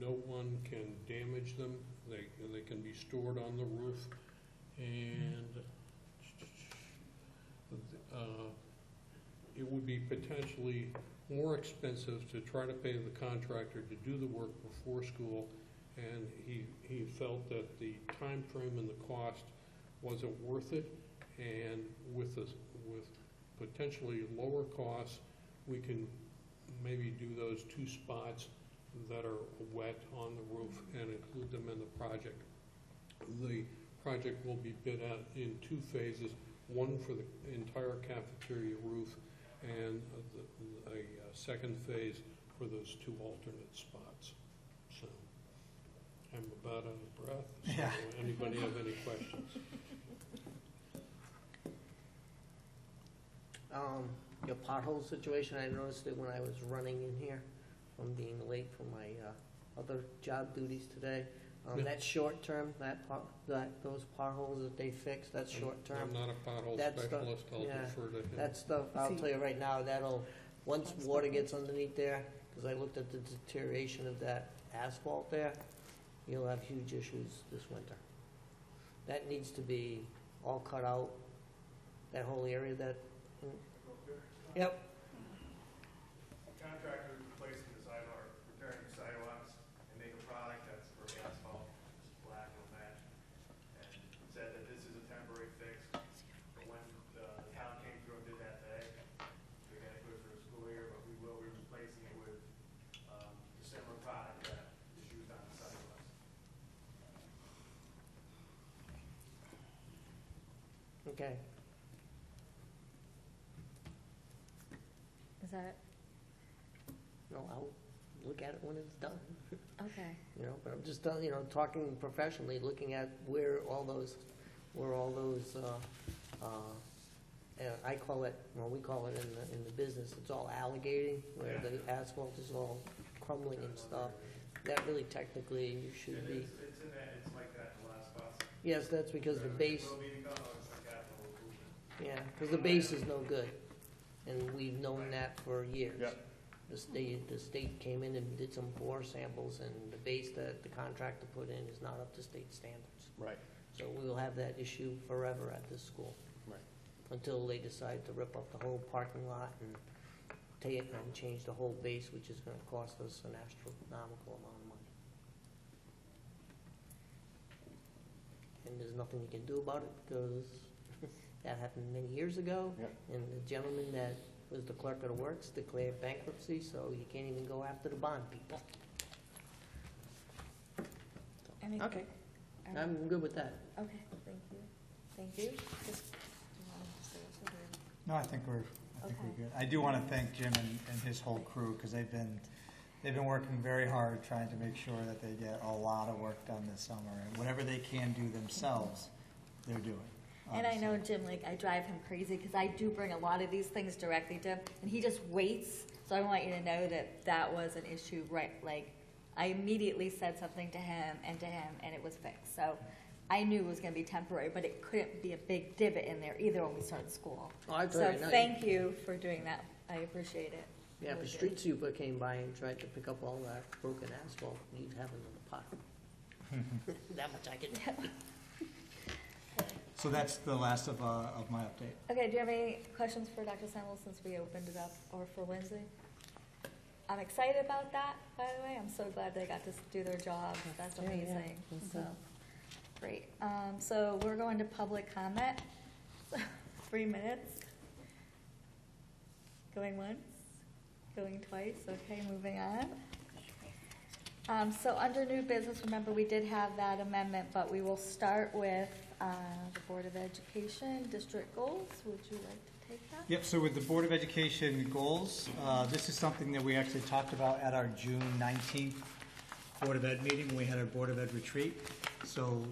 [SPEAKER 11] no one can damage them. They can be stored on the roof. And it would be potentially more expensive to try to pay the contractor to do the work before school, and he felt that the time frame and the cost wasn't worth it. And with potentially lower costs, we can maybe do those 2 spots that are wet on the roof and include them in the project. The project will be bid out in 2 phases, one for the entire cafeteria roof and a second phase for those 2 alternate spots. So I'm about out of breath. So
[SPEAKER 6] Yeah.
[SPEAKER 11] anybody have any questions?
[SPEAKER 8] Your pothole situation, I noticed it when I was running in here from being late for my other job duties today.
[SPEAKER 11] Yeah.
[SPEAKER 8] That's short term, those potholes that they fixed, that's short term.
[SPEAKER 11] I'm not a pothole
[SPEAKER 8] That's the-
[SPEAKER 11] specialist, I'll
[SPEAKER 8] yeah,
[SPEAKER 11] defer to him.
[SPEAKER 8] That stuff, I'll tell you right now, once water gets underneath there, because I looked at the deterioration of that asphalt there, you'll have huge issues this winter. That needs to be all cut out, that whole area Yep.
[SPEAKER 12] Contractor replacing the sidewalk, repairing the sidewalks, and make a product that's for asphalt, it's black, will match. And said that this is a temporary fix, but when the town came through and did that today, they're gonna do it for the school year, but we will be replacing it with, the similar product that is used on the sidewalks.
[SPEAKER 8] Okay.
[SPEAKER 1] Is that,
[SPEAKER 8] No, I'll look at it when it's done.
[SPEAKER 1] okay.
[SPEAKER 8] But I'm just telling, talking professionally, looking at where all those, I call it, we call it in the business, it's all alligating, where the asphalt is all crumbling and stuff. That really technically should be,
[SPEAKER 12] It's in that, it's like that in the last spots.
[SPEAKER 8] yes, that's because the base,
[SPEAKER 12] Will be become a capital improvement.
[SPEAKER 8] because the base is no good. And we've known that for years.
[SPEAKER 7] Yep.
[SPEAKER 8] The state came in and did some bore samples, and the base that the contractor put in is not up to state standards.
[SPEAKER 7] Right.
[SPEAKER 8] So we will have that issue forever at this school.
[SPEAKER 7] Right.
[SPEAKER 8] Until they decide to rip up the whole parking lot and take it and change the whole base, which is gonna cost us an astronomical amount of money. And there's nothing you can do about it, because that happened many years ago.
[SPEAKER 7] Yep.
[SPEAKER 8] And the gentleman that was the clerk of the works declared bankruptcy, so you can't even go after the bond people.
[SPEAKER 1] Any-
[SPEAKER 8] Okay,
[SPEAKER 1] all right.
[SPEAKER 8] I'm good with that.
[SPEAKER 1] Okay, thank you. Thank you. Just, do you want to say something?
[SPEAKER 6] No, I think we're
[SPEAKER 1] Okay.
[SPEAKER 6] good. I do want to thank Jim and his whole crew, because they've been working very hard trying to make sure that they get a lot of work done this summer, and whatever they can do themselves, they're doing.
[SPEAKER 1] And I know
[SPEAKER 6] obviously.
[SPEAKER 1] Jim, I drive him crazy because I do bring a lot of these things directly to him, and he just waits. So I want you to know that was an issue, right? I immediately said something to him, and it was fixed. So I knew it was going to be temporary, but it couldn't be a big divot in there either when we started school.
[SPEAKER 8] Oh, I tell
[SPEAKER 1] So
[SPEAKER 8] you, now,
[SPEAKER 1] thank you for doing that. I appreciate it.
[SPEAKER 8] yeah, if a
[SPEAKER 1] Really
[SPEAKER 8] street
[SPEAKER 1] do.
[SPEAKER 8] sweeper came by and tried to pick up all that broken asphalt, you'd have another pot. That much I can tell you.
[SPEAKER 6] So that's the last of my update.
[SPEAKER 1] Okay, do you have any questions for Dr. Semmel since we opened it up, or for Lindsay? I'm excited about that, by the way. I'm so glad they got to do their jobs. That's
[SPEAKER 10] Yeah, yeah.
[SPEAKER 1] amazing.
[SPEAKER 10] That's
[SPEAKER 1] So, great. So we're going to public comment. 3 minutes. Going once, going twice. Okay, moving on. So under new business, remember we did have that amendment, but we will start with the Board of Education district goals. Would you like to take that?
[SPEAKER 6] Yep, so with the Board of Education goals, this is something that we actually talked about at our June 19th Board of Ed meeting when we had our Board of Ed retreat. So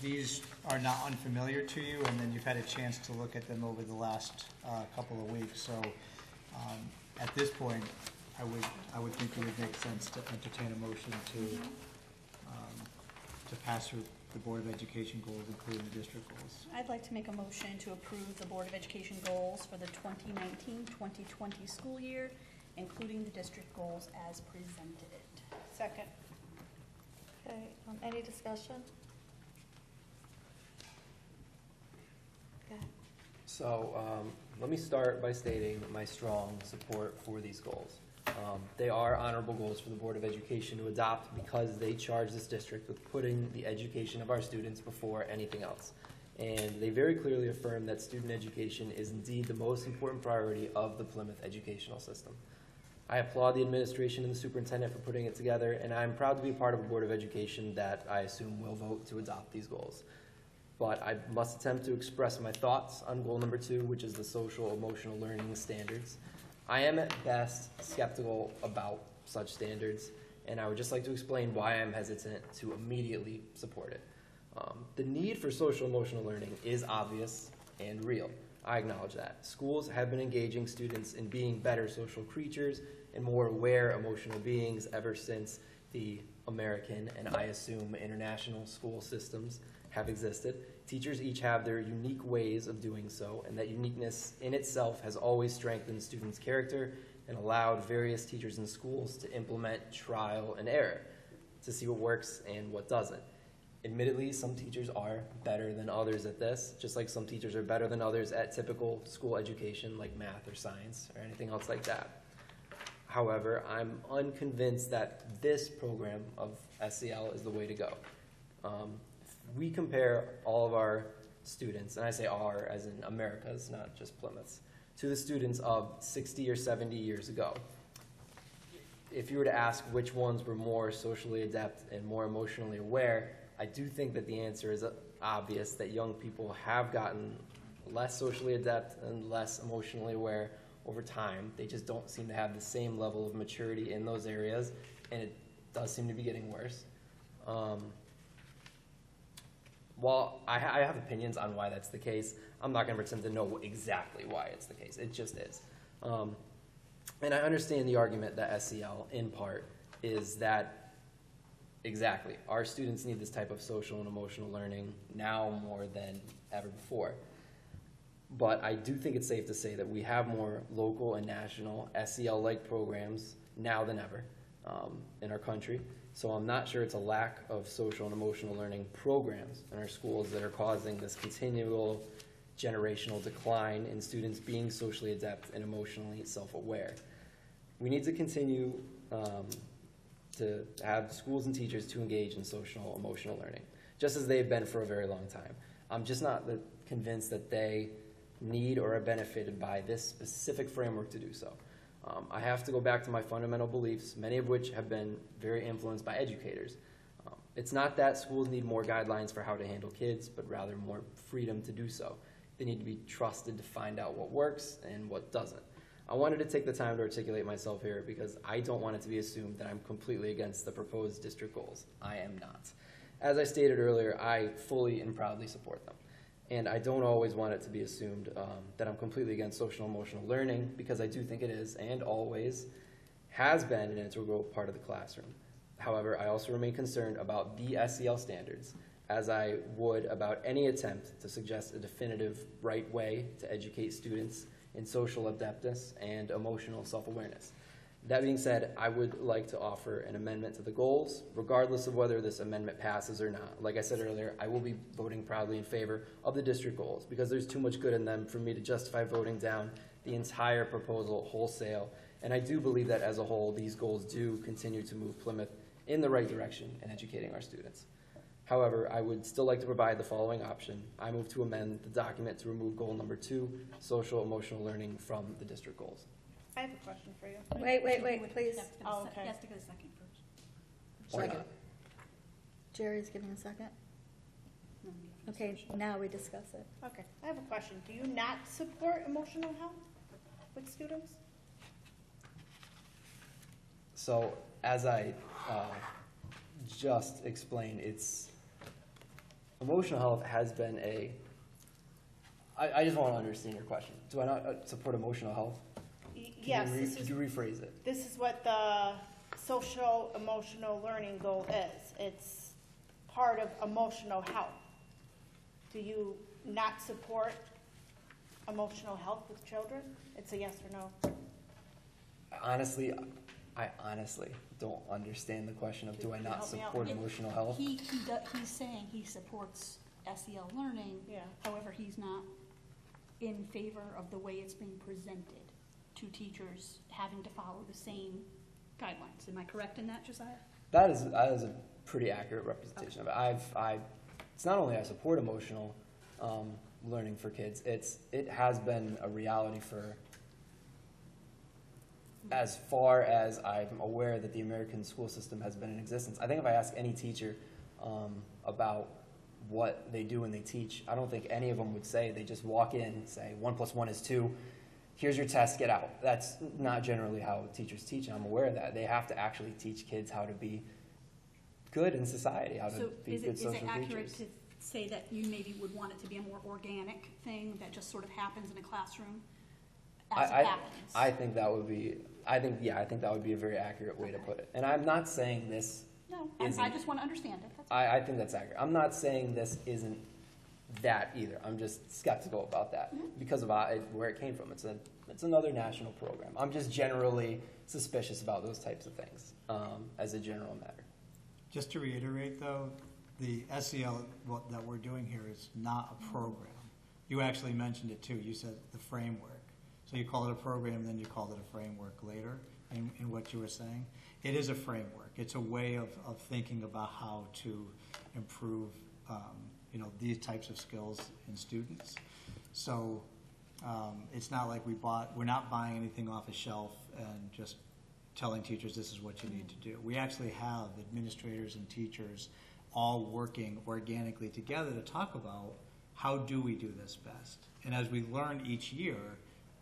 [SPEAKER 6] these are not unfamiliar to you, and then you've had a chance to look at them over the last couple of weeks. So at this point, I would think it would make sense to entertain a motion to pass through the Board of Education goals, including the district goals.
[SPEAKER 4] I'd like to make a motion to approve the Board of Education goals for the 2019-2020 school year, including the district goals as presented.
[SPEAKER 5] Second.
[SPEAKER 1] Okay, any discussion? Okay.
[SPEAKER 13] So let me start by stating my strong support for these goals. They are honorable goals for the Board of Education to adopt because they charge this district with putting the education of our students before anything else. And they very clearly affirm that student education is indeed the most important priority of the Plymouth educational system. I applaud the administration and the superintendent for putting it together, and I'm proud to be a part of a Board of Education that I assume will vote to adopt these goals. But I must attempt to express my thoughts on goal number 2, which is the social emotional learning standards. I am at best skeptical about such standards, and I would just like to explain why I'm hesitant to immediately support it. The need for social emotional learning is obvious and real. I acknowledge that. Schools have been engaging students in being better social creatures and more aware emotional beings ever since the American and I assume international school systems have existed. Teachers each have their unique ways of doing so, and that uniqueness in itself has always strengthened students' character and allowed various teachers in schools to implement trial and error to see what works and what doesn't. Admittedly, some teachers are better than others at this, just like some teachers are better than others at typical school education like math or science or anything else like that. However, I'm unconvinced that this program of SEL is the way to go. If we compare all of our students, and I say our as in America's, not just Plymouth's, to the students of 60 or 70 years ago, if you were to ask which ones were more socially adept and more emotionally aware, I do think that the answer is obvious, that young people have gotten less socially adept and less emotionally aware over time. They just don't seem to have the same level of maturity in those areas, and it does seem to be getting worse. While I have opinions on why that's the case, I'm not going to pretend to know exactly why it's the case. It just is. And I understand the argument that SEL, in part, is that exactly, our students need this type of social and emotional learning now more than ever before. But I do think it's safe to say that we have more local and national SEL-like programs now than ever in our country. So I'm not sure it's a lack of social and emotional learning programs in our schools that are causing this continual generational decline in students being socially adept and emotionally self-aware. We need to continue to have schools and teachers to engage in social emotional learning, just as they've been for a very long time. I'm just not convinced that they need or are benefited by this specific framework to do so. I have to go back to my fundamental beliefs, many of which have been very influenced by educators. It's not that schools need more guidelines for how to handle kids, but rather more freedom to do so. They need to be trusted to find out what works and what doesn't. I wanted to take the time to articulate myself here because I don't want it to be assumed that I'm completely against the proposed district goals. I am not. As I stated earlier, I fully and proudly support them. And I don't always want it to be assumed that I'm completely against social and emotional learning, because I do think it is and always has been an integral part of the classroom. However, I also remain concerned about the SEL standards, as I would about any attempt to suggest a definitive right way to educate students in social adeptness and emotional self-awareness. That being said, I would like to offer an amendment to the goals, regardless of whether this amendment passes or not. Like I said earlier, I will be voting proudly in favor of the district goals because there's too much good in them for me to justify voting down the entire proposal wholesale. And I do believe that as a whole, these goals do continue to move Plymouth in the right direction in educating our students. However, I would still like to provide the following option. I move to amend the document to remove goal number 2, social emotional learning, from the district goals.
[SPEAKER 4] I have a question for you.
[SPEAKER 1] Wait, please.
[SPEAKER 4] Oh, okay. He has to get a second first.
[SPEAKER 13] Why not?
[SPEAKER 1] Jerry's giving a second. Okay, now we discuss it.
[SPEAKER 4] Okay, I have a question. Do you not support emotional health with students?
[SPEAKER 13] So, as I just explained, emotional health has been I just want to understand your question. Do I not support emotional health?
[SPEAKER 14] Yes.
[SPEAKER 13] Could you rephrase it?
[SPEAKER 14] This is what the social emotional learning goal is. It's part of emotional health. Do you not support emotional health with children? It's a yes or no.
[SPEAKER 13] I honestly don't understand the question of do I not
[SPEAKER 14] help me out?
[SPEAKER 13] support emotional health?
[SPEAKER 4] He's saying he supports SEL learning.
[SPEAKER 14] Yeah.
[SPEAKER 4] However, he's not in favor of the way it's being presented to teachers having to follow the same guidelines. Am I correct in that, Josiah?
[SPEAKER 13] That is a pretty accurate representation of it. It's not only I support emotional learning for kids, it has been a reality for as far as I'm aware that the American school system has been in existence. I think if I ask any teacher about what they do when they teach, I don't think any of them would say they just walk in, say 1 + 1 is 2, here's your test, get out. That's not generally how teachers teach, and I'm aware of that. They have to actually teach kids how to be good in society, how to be good social creatures.
[SPEAKER 4] Is it accurate to say that you maybe would want it to be a more organic thing that just sort of happens in a classroom as it happens?
[SPEAKER 13] I think that would be, I think that would be a very accurate way to put it. And I'm not saying this
[SPEAKER 4] No,
[SPEAKER 13] isn't.
[SPEAKER 4] I just want to understand it. That's all.
[SPEAKER 13] I think that's accurate. I'm not saying this isn't that either. I'm just skeptical about that because of where it came from. It's another national program. I'm just generally suspicious about those types of things as a general matter.
[SPEAKER 6] Just to reiterate, though, the SEL that we're doing here is not a program. You actually mentioned it, too. You said the framework. So you call it a program, then you called it a framework later in what you were saying. It is a framework. It's a way of thinking about how to improve these types of skills in students. So it's not like we're not buying anything off a shelf and just telling teachers this is what you need to do. We actually have administrators and teachers all working organically together to talk about how do we do this best. And as we learn each year,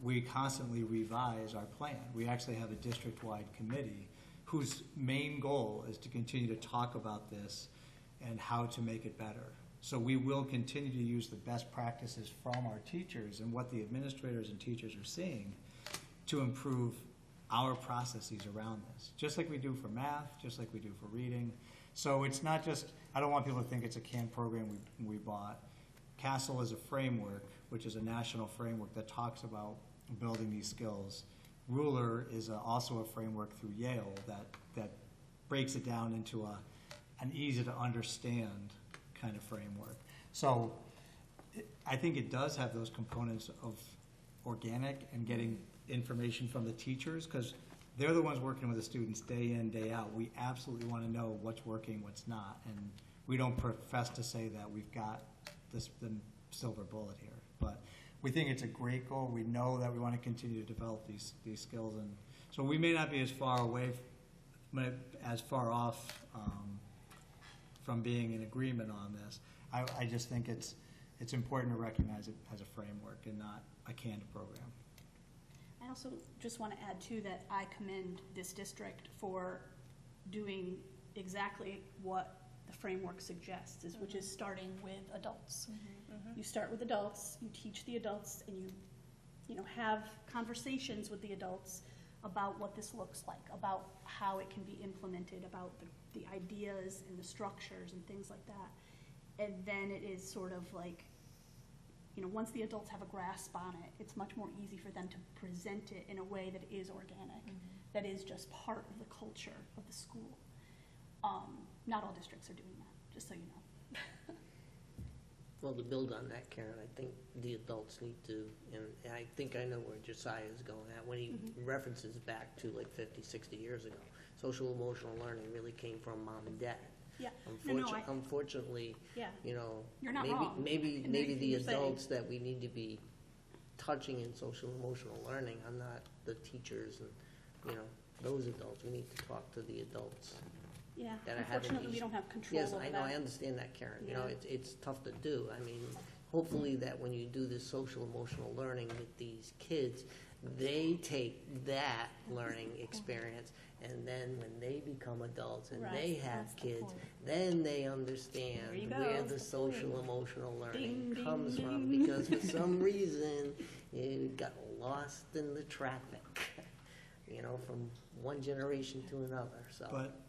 [SPEAKER 6] we constantly revise our plan. We actually have a district-wide committee whose main goal is to continue to talk about this and how to make it better. So we will continue to use the best practices from our teachers and what the administrators and teachers are seeing to improve our processes around this, just like we do for math, just like we do for reading. So it's not just, I don't want people to think it's a canned program we bought. CASTLE is a framework, which is a national framework that talks about building these skills. Ruler is also a framework through Yale that breaks it down into an easy to understand kind of framework. So I think it does have those components of organic and getting information from the teachers, because they're the ones working with the students day in, day out. We absolutely want to know what's working, what's not, and we don't profess to say that we've got the silver bullet here. But we think it's a great goal. We know that we want to continue to develop these skills, and so we may not be as far away, as far off from being in agreement on this. I just think it's important to recognize it as a framework and not a canned program.
[SPEAKER 4] I also just want to add, too, that I commend this district for doing exactly what the framework suggests, which is starting with adults. You start with adults, you teach the adults, and you have conversations with the adults about what this looks like, about how it can be implemented, about the ideas and the structures and things like that. And then it is sort of like, once the adults have a grasp on it, it's much more easy for them to present it in a way that is organic, that is just part of the culture of the school. Not all districts are doing that, just so you know.
[SPEAKER 8] Well, to build on that, Karen, I think the adults need to, and I think I know where Josiah is going at, when he references back to like 50, 60 years ago. Social emotional learning really came from mom and dad.
[SPEAKER 4] Yeah.
[SPEAKER 8] Unfortunately,
[SPEAKER 4] yeah.
[SPEAKER 8] You're
[SPEAKER 4] not wrong.
[SPEAKER 8] maybe the
[SPEAKER 4] you're
[SPEAKER 8] adults that we need to be touching in social emotional learning are not the teachers and, those adults. We need to talk to the adults.
[SPEAKER 4] Yeah,
[SPEAKER 8] that are
[SPEAKER 4] unfortunately,
[SPEAKER 8] having
[SPEAKER 4] we don't have control
[SPEAKER 8] Yes,
[SPEAKER 4] over
[SPEAKER 8] I know,
[SPEAKER 4] that.
[SPEAKER 8] I understand that, Karen.
[SPEAKER 4] Yeah.
[SPEAKER 8] It's tough to do. I mean, hopefully that when you do this social emotional learning with these kids, they take that learning experience, and then when they become adults and they have kids, then they understand where the social emotional learning comes from, because for some reason you got lost in the traffic, from one generation to another. So,
[SPEAKER 6] But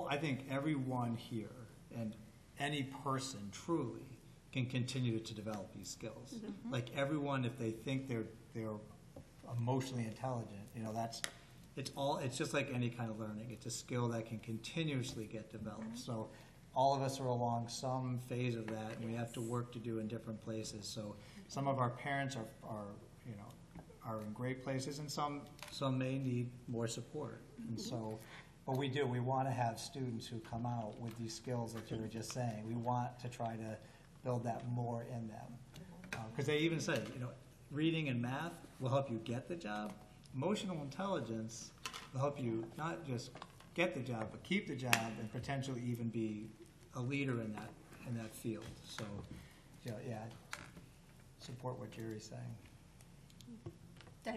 [SPEAKER 6] I think everyone here and any person truly can continue to develop these skills. Like everyone, if they think they're emotionally intelligent, it's just like any kind of learning. It's a skill that can continuously get developed. So all of us are along some phase of that, and we have to work to do in different places. So some of our parents are in great places, and some may need more support. And so, but we want to have students who come out with these skills that you were just saying. We want to try to build that more in them. Because they even say, reading and math will help you get the job. Emotional intelligence will help you not just get the job, but keep the job and potentially even be a leader in that field. So, support what Jerry's saying.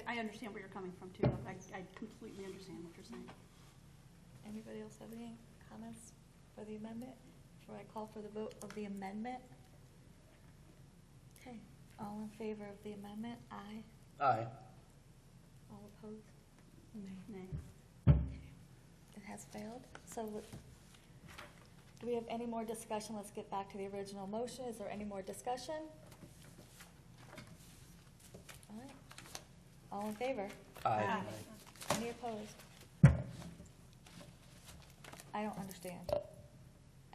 [SPEAKER 4] I understand where you're coming from, too. I completely understand what you're saying.
[SPEAKER 1] Anybody else have any comments for the amendment? Before I call for the vote of the amendment? Okay, all in favor of the amendment? Aye.
[SPEAKER 13] Aye.
[SPEAKER 1] All opposed?
[SPEAKER 4] Nay.
[SPEAKER 1] It has failed. So do we have any more discussion? Let's get back to the original motion. Is there any more discussion? All right. All in favor?
[SPEAKER 13] Aye.
[SPEAKER 1] Any opposed? I don't understand.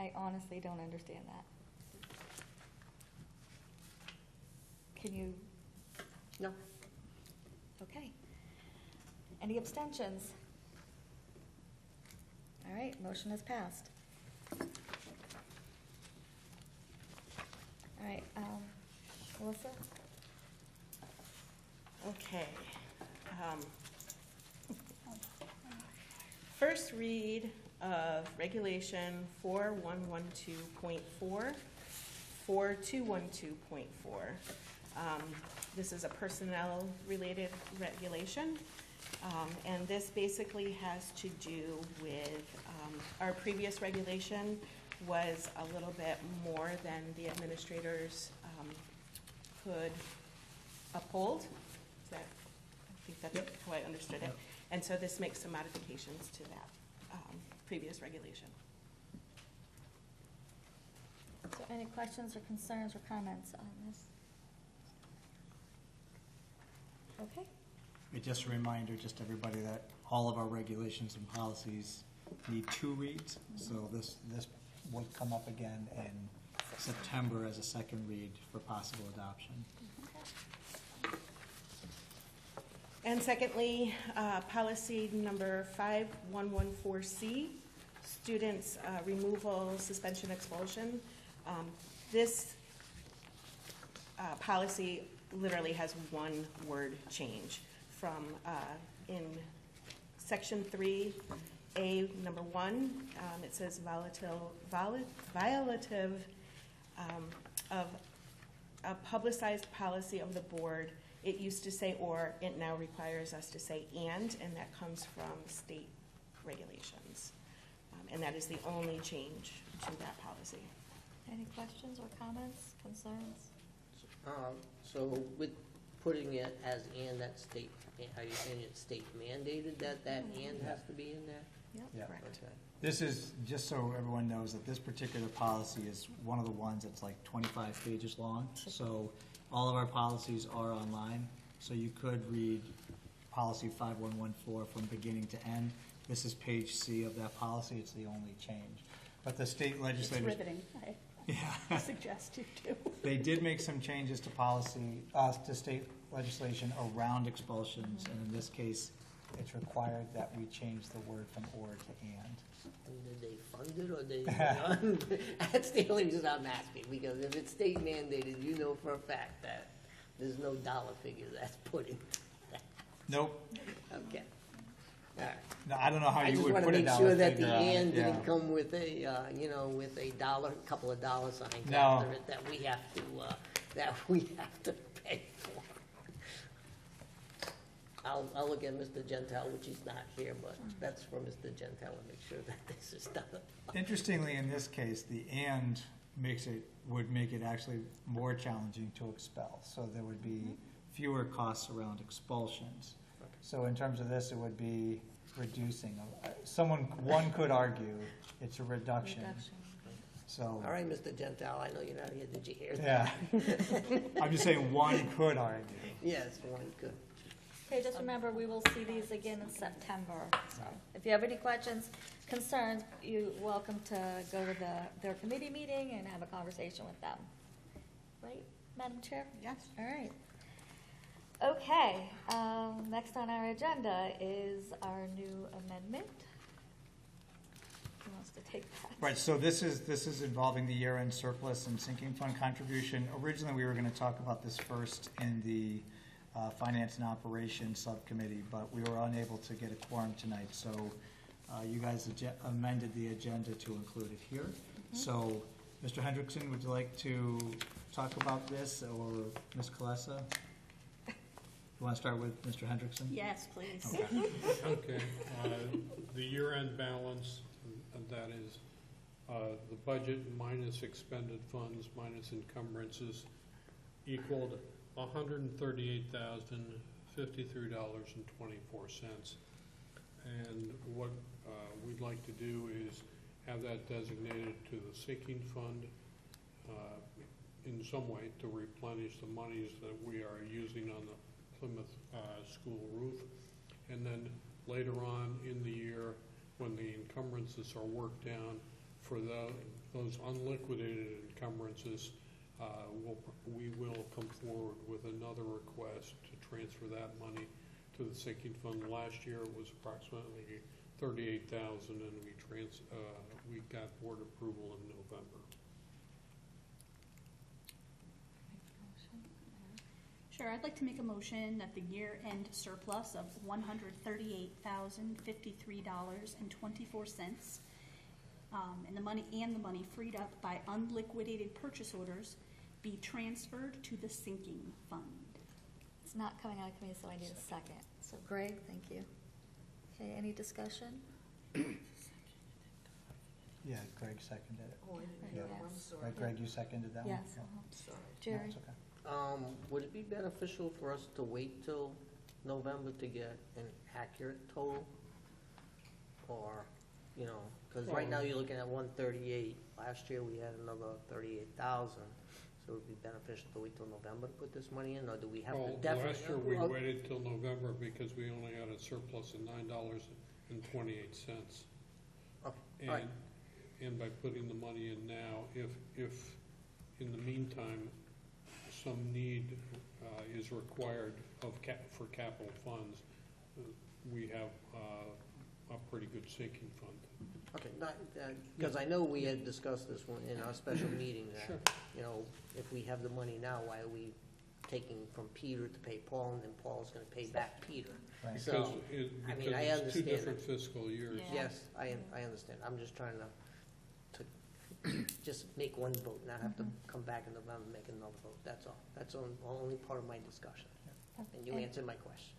[SPEAKER 1] I honestly don't understand that. Can you?
[SPEAKER 8] No.
[SPEAKER 1] Okay. Any abstentions? All right, motion has passed. All right, Melissa?
[SPEAKER 10] Okay. First read of Regulation 4112.4, 4212.4. This is a personnel-related regulation, and this basically has to do with, our previous regulation was a little bit more than the administrators could uphold. Is that, I think that's how I understood it. And so this makes some modifications to that previous regulation.
[SPEAKER 1] So any questions or concerns or comments on this? Okay,
[SPEAKER 6] Just a reminder, just everybody, that all of our regulations and policies need 2 reads. So this would come up again in September as a second read for possible adoption.
[SPEAKER 10] And secondly, policy number 5114C, students' removal, suspension, expulsion. This policy literally has one word change from in section 3A, number 1, it says violative of a publicized policy of the board. It used to say or, it now requires us to say and that comes from state regulations. And that is the only change to that policy.
[SPEAKER 1] any questions or comments, concerns?
[SPEAKER 8] So with putting it as and, that state, are you saying it's state mandated that and has to be in there?
[SPEAKER 6] Yeah.
[SPEAKER 10] Correct.
[SPEAKER 8] Okay.
[SPEAKER 6] This is, just so everyone knows, that this particular policy is one of the ones that's like 25 pages long. So all of our policies are online, so you could read policy 5114 from beginning to end. This is page C of that policy. It's the only change. But the state legislators...
[SPEAKER 4] It's riveting. I suggest you do.
[SPEAKER 6] They did make some changes to policy, to state legislation around expulsions, and in this case, it's required that we change the word from or to and.
[SPEAKER 8] And did they fund it or they? That's the only reason I'm asking, because if it's state mandated, you know for a fact that there's no dollar figure that's put in.
[SPEAKER 6] Nope.
[SPEAKER 8] Okay. All right.
[SPEAKER 6] No, I don't know how
[SPEAKER 8] I
[SPEAKER 6] you
[SPEAKER 8] just
[SPEAKER 6] would
[SPEAKER 8] want
[SPEAKER 6] put
[SPEAKER 8] to
[SPEAKER 6] a
[SPEAKER 8] make
[SPEAKER 6] dollar
[SPEAKER 8] sure that the
[SPEAKER 6] figure on it,
[SPEAKER 8] and
[SPEAKER 6] yeah.
[SPEAKER 8] didn't come with a, with a dollar, couple of dollar signs
[SPEAKER 6] No.
[SPEAKER 8] after it that we have to pay for. I'll look at Mr. Gentile, which he's not here, but that's for Mr. Gentile to make sure that this is done.
[SPEAKER 6] Interestingly, in this case, the and would make it actually more challenging to expel. So there would be fewer costs around expulsions. So in terms of this, it would be reducing. One could argue it's a reduction. So.
[SPEAKER 8] All right, Mr. Gentile, I know you're not here, did you hear that?
[SPEAKER 6] Yeah. I'm just saying one could argue.
[SPEAKER 8] Yes, one could.
[SPEAKER 1] Okay, just remember, we will see these again in September. So if you have any questions, concerns, you're welcome to go to their committee meeting and have a conversation with them. Right, Madam Chair?
[SPEAKER 4] Yes.
[SPEAKER 1] All right. Okay, next on our agenda is our new amendment. Who wants to take that?
[SPEAKER 6] Right, so this is involving the year-end surplus and sinking fund contribution. Originally, we were going to talk about this first in the Finance and Operations Subcommittee, but we were unable to get a quorum tonight, so you guys amended the agenda to include it here. So, Mr. Hendrickson, would you like to talk about this, or Ms. Kalesa? You want to start with Mr. Hendrickson?
[SPEAKER 4] Yes, please.
[SPEAKER 6] Okay.
[SPEAKER 11] Okay, the year-end balance, that is The budget minus expended funds minus encumbrances equaled $138,053.24. And what we'd like to do is have that designated to the sinking fund in some way to replenish the monies that we are using on the Plymouth school roof. And then later on in the year, when the encumbrances are worked down, for those unliquidated encumbrances, we will come forward with another request to transfer that money to the sinking fund. Last year it was approximately $38,000, and we got board approval in November.
[SPEAKER 4] Sure, I'd like to make a motion that the year-end surplus of $138,053.24, and the money freed up by unliquidated purchase orders be transferred to the sinking fund.
[SPEAKER 1] It's not coming out of committee, so I need a second. So Greg, thank you. Okay, any discussion?
[SPEAKER 6] Yeah, Greg seconded it.
[SPEAKER 8] Oh, I didn't
[SPEAKER 1] hear
[SPEAKER 8] hear.
[SPEAKER 1] him.
[SPEAKER 8] I'm sorry.
[SPEAKER 6] Right, Greg, you seconded that one?
[SPEAKER 1] Yes.
[SPEAKER 6] No.
[SPEAKER 8] Sorry.
[SPEAKER 1] Jerry?
[SPEAKER 6] No, it's okay.
[SPEAKER 8] Would it be beneficial for us to wait till November to get an accurate total? Or, because right now you're looking at 138. Last year we had another 38,000. So it would be beneficial to wait till November to put this money in, or do we have to definitely?
[SPEAKER 11] Last year we waited till November because we only had a surplus of $9.28.
[SPEAKER 8] Okay, all right.
[SPEAKER 11] And by putting the money in now, if in the meantime some need is required for capital funds, we have a pretty good sinking fund.
[SPEAKER 8] Okay, because I know we had discussed this one in our special meeting, that, if we have the money now, why are we taking from Peter to pay Paul, and then Paul's gonna pay back Peter?
[SPEAKER 6] Right.
[SPEAKER 8] So,
[SPEAKER 11] Because
[SPEAKER 8] I
[SPEAKER 11] it's
[SPEAKER 8] understand
[SPEAKER 11] two
[SPEAKER 8] that.
[SPEAKER 11] different fiscal years.
[SPEAKER 4] Yeah.
[SPEAKER 8] Yes, I understand. I'm just trying to just make one vote, not have to come back in November and make another vote. That's all. That's the only part of my discussion. And you answered my question.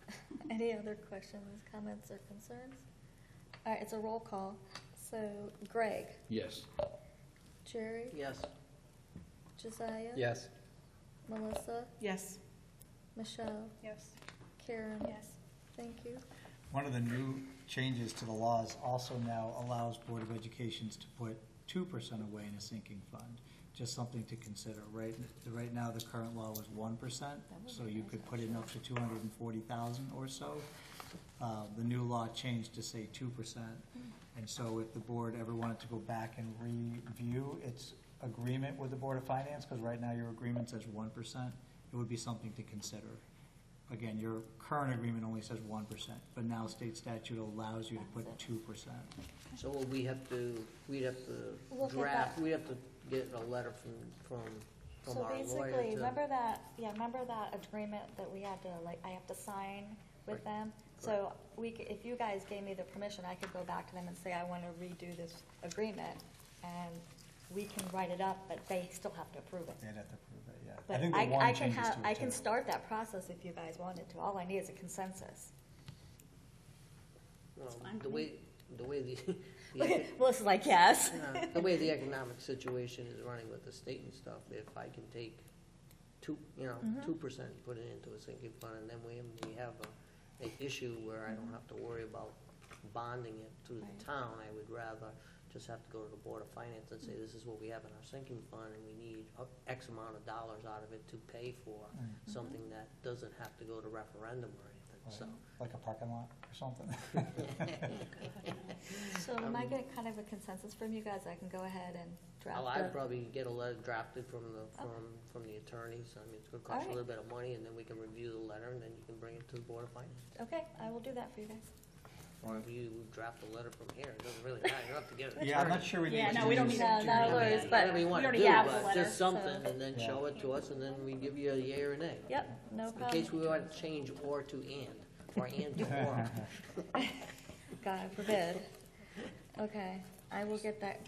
[SPEAKER 1] Any other questions, comments, or concerns? All right, it's a roll call. So Greg,
[SPEAKER 2] Yes.
[SPEAKER 1] Jerry,
[SPEAKER 8] Yes.
[SPEAKER 1] Josiah?
[SPEAKER 13] Yes.
[SPEAKER 1] Melissa,
[SPEAKER 10] Yes.
[SPEAKER 1] Michelle,
[SPEAKER 4] Yes.
[SPEAKER 1] Karen?
[SPEAKER 4] Yes.
[SPEAKER 1] Thank you.
[SPEAKER 6] One of the new changes to the laws also now allows Board of Educations to put 2% away in a sinking fund. Just something to consider. Right now, the current law was 1%, so you could put in up to 240,000 or so. The new law changed to say 2%. And so if the board ever wanted to go back and review its agreement with the Board of Finance, because right now your agreement says 1%, it would be something to consider. Again, your current agreement only says 1%, but now state statute allows you to put 2%.
[SPEAKER 8] So we'd have to
[SPEAKER 1] Look at
[SPEAKER 8] draft,
[SPEAKER 1] that.
[SPEAKER 8] we'd have to get a letter from
[SPEAKER 1] So
[SPEAKER 8] our lawyer
[SPEAKER 1] basically,
[SPEAKER 8] to.
[SPEAKER 1] remember that agreement that we had to, I have to sign with
[SPEAKER 8] Right.
[SPEAKER 1] them? So if you guys gave me the permission, I could go back to them and say, I want to redo this agreement, and we can write it up, but they still have to approve it.
[SPEAKER 6] They'd have to prove it, yeah.
[SPEAKER 1] But
[SPEAKER 6] think the
[SPEAKER 1] I
[SPEAKER 6] one
[SPEAKER 1] can
[SPEAKER 6] changes to it,
[SPEAKER 1] I can
[SPEAKER 6] too.
[SPEAKER 1] start that process if you guys wanted to. All I need is a consensus.
[SPEAKER 8] Well,
[SPEAKER 4] fine
[SPEAKER 8] the
[SPEAKER 4] with
[SPEAKER 8] way the
[SPEAKER 1] Melissa's like, yes.
[SPEAKER 8] the way the economic situation is running with the state and stuff, if I can take 2%, put it into a sinking fund, and then we have an issue where I don't have to worry about bonding it through
[SPEAKER 1] Right.
[SPEAKER 8] the town, I would rather just have to go to the Board of Finance and say, this is what we have in our sinking fund, and we need X amount of dollars out of it to pay for something that doesn't have to go to referendum or anything, so.
[SPEAKER 6] Like a parking lot or something.
[SPEAKER 1] So am I getting kind of a consensus from you guys? I can go ahead and draft
[SPEAKER 8] I'd
[SPEAKER 1] it.
[SPEAKER 8] probably get a letter drafted from the attorneys. I mean, it's gonna cost
[SPEAKER 1] Alright.
[SPEAKER 8] a little bit of money, and then we can review the letter, and then you can bring it to the Board of Finance.
[SPEAKER 1] Okay, I will do that for you guys.
[SPEAKER 8] Or if you draft a letter from here, it doesn't really matter, you don't have to get an
[SPEAKER 6] Yeah, I'm
[SPEAKER 8] attorney.
[SPEAKER 6] not sure we need
[SPEAKER 4] Yeah,
[SPEAKER 6] to
[SPEAKER 4] no, we don't
[SPEAKER 6] use-
[SPEAKER 4] need
[SPEAKER 1] No, not lawyers, but
[SPEAKER 8] Whatever you
[SPEAKER 1] we
[SPEAKER 8] wanna
[SPEAKER 1] already
[SPEAKER 8] do,
[SPEAKER 1] have the
[SPEAKER 8] but
[SPEAKER 1] letter,
[SPEAKER 8] just something,
[SPEAKER 1] so-
[SPEAKER 8] and then
[SPEAKER 6] Yeah.
[SPEAKER 8] show it to us, and then we give you a yea or a nay.
[SPEAKER 1] Yep, no
[SPEAKER 8] In
[SPEAKER 1] problem.
[SPEAKER 8] case we want to change or to and, or and to or.
[SPEAKER 1] God forbid. Okay, I will get that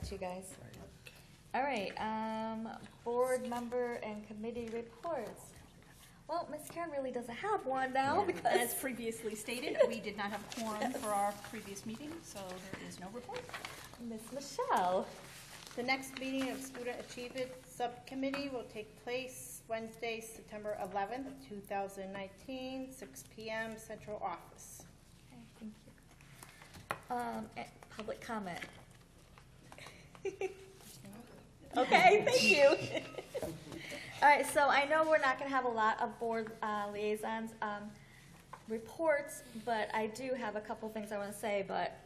[SPEAKER 1] to you guys. All right, board member and committee reports. Well, Ms. Karen really doesn't have one now
[SPEAKER 4] As
[SPEAKER 1] because,
[SPEAKER 4] previously stated, we did not have quorum for our previous meeting, so there is no report.
[SPEAKER 1] Miss Michelle.
[SPEAKER 14] The next meeting of Student Achievement Subcommittee will take place Wednesday, September 11th, 2019, 6 p.m. Central Office.
[SPEAKER 1] Okay, thank you. Public comment. Okay, thank you. All right, so I know we're not going to have a lot of board liaisons reports, but I do have a couple things I want to say. But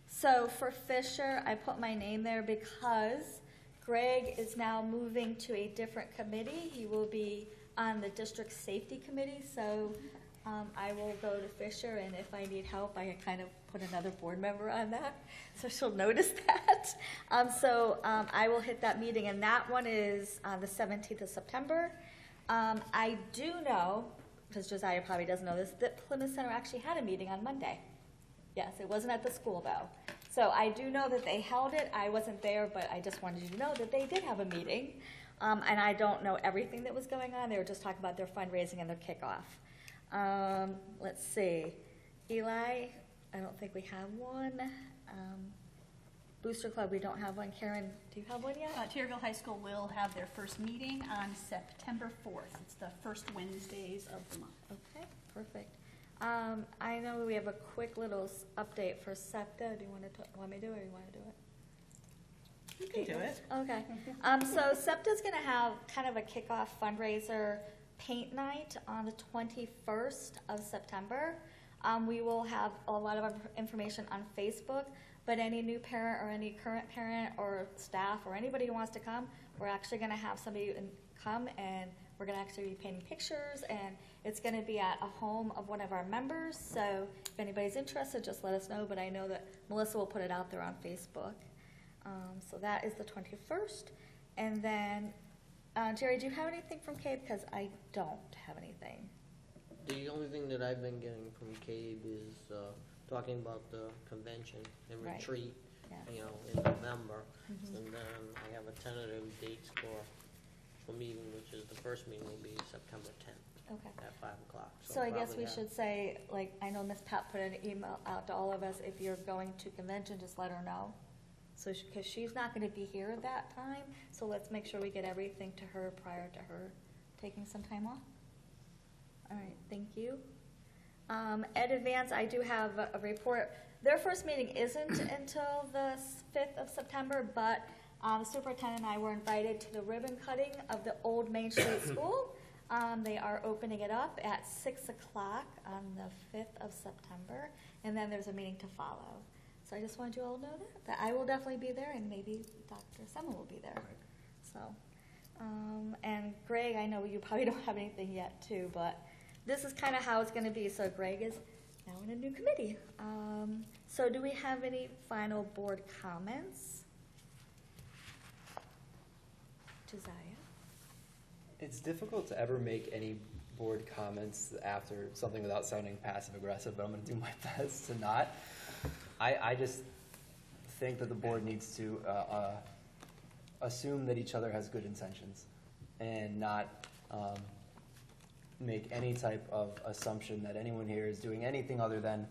[SPEAKER 1] so for Fisher, I put my name there because Greg is now moving to a different committee. He will be on the district safety committee, so I will go to Fisher, and if I need help, I can kind of put another board member on that, so she'll notice that. I will hit that meeting, and that one is the 17th of September. I do know, because Josiah probably doesn't know this, that Plymouth Center actually had a meeting on Monday. Yes, it wasn't at the school, though. So I do know that they held it. I wasn't there, but I just wanted you to know that they did have a meeting. And I don't know everything that was going on. They were just talking about their fundraising and their kickoff. Let's see. Eli, I don't think we have one. Booster Club, we don't have one. Karen, do you have one yet?
[SPEAKER 4] Taterville High School will have their first meeting on September 4th. It's the first Wednesdays of the month.
[SPEAKER 1] Okay, perfect. I know we have a quick little update for SEPTA. Do you want me to do it, or you want to do it?
[SPEAKER 5] You can do it.
[SPEAKER 1] Okay. So SEPTA's going to have kind of a kickoff fundraiser paint night on the 21st of September. We will have a lot of information on Facebook, but any new parent or any current parent or staff or anybody who wants to come, we're actually going to have somebody come, and we're going to actually be painting pictures, and it's going to be at a home of one of our members. So if anybody's interested, just let us know, but I know that Melissa will put it out there on Facebook. So that is the 21st. And then, Jerry, do you have anything from Cabe? Because I don't have anything.
[SPEAKER 8] The only thing that I've been getting from Cabe is talking about the convention and
[SPEAKER 1] Right.
[SPEAKER 8] retreat,
[SPEAKER 1] Yes.
[SPEAKER 8] you know, in November.
[SPEAKER 1] Mhm.
[SPEAKER 8] And then I have a tentative dates for meeting, which is the first meeting will be September 10th
[SPEAKER 1] Okay.
[SPEAKER 8] at 5 o'clock.
[SPEAKER 1] So I guess
[SPEAKER 8] probably
[SPEAKER 1] we
[SPEAKER 8] have-
[SPEAKER 1] should say, like, I know Miss Pat put an email out to all of us, if you're going to convention, just let her know. So, because she's not going to be here at that time, so let's make sure we get everything to her prior to her taking some time off. All right, thank you. Ed Advance, I do have a report. Their first meeting isn't until the 5th of September, but the superintendent and I were invited to the ribbon cutting of the old Main Street School. They are opening it up at 6 o'clock on the 5th of September, and then there's a meeting to follow. So I just wanted you all to know that I will definitely be there, and maybe Dr. Semmel will be there. So, and Greg, I know you probably don't have anything yet too, but this is kind of how it's going to be. So Greg is now in a new committee. So do we have any final board comments? Josiah?
[SPEAKER 13] It's difficult to ever make any board comments after something without sounding passive aggressive, but I'm going to do my best to not. I just think that the board needs to assume that each other has good intentions and not make any type of assumption that anyone here is doing anything other than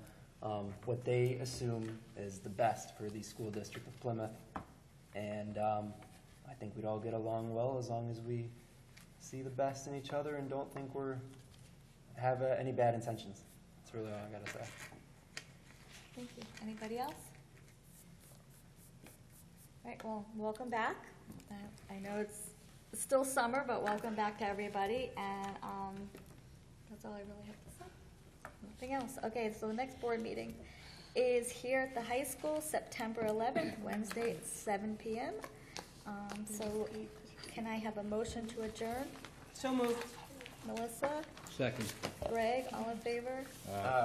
[SPEAKER 13] what they assume is the best for the school district of Plymouth. And I think we'd all get along well as long as we see the best in each other and don't think have any bad intentions. That's really all I got to say.
[SPEAKER 1] Thank you. Anybody else? All right, well, welcome back. I know it's still summer, but welcome back to everybody, and that's all I really have to say. Nothing else. Okay, so the next board meeting is here at the high school, September 11th, Wednesday at 7 p.m. So can I have a motion to adjourn?
[SPEAKER 5] So moved.
[SPEAKER 1] Melissa?
[SPEAKER 2] Second.
[SPEAKER 1] Greg, all in favor?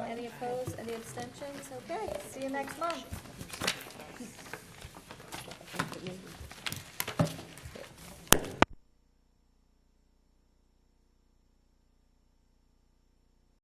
[SPEAKER 1] Any opposed? Any abstentions? Okay, see you next month.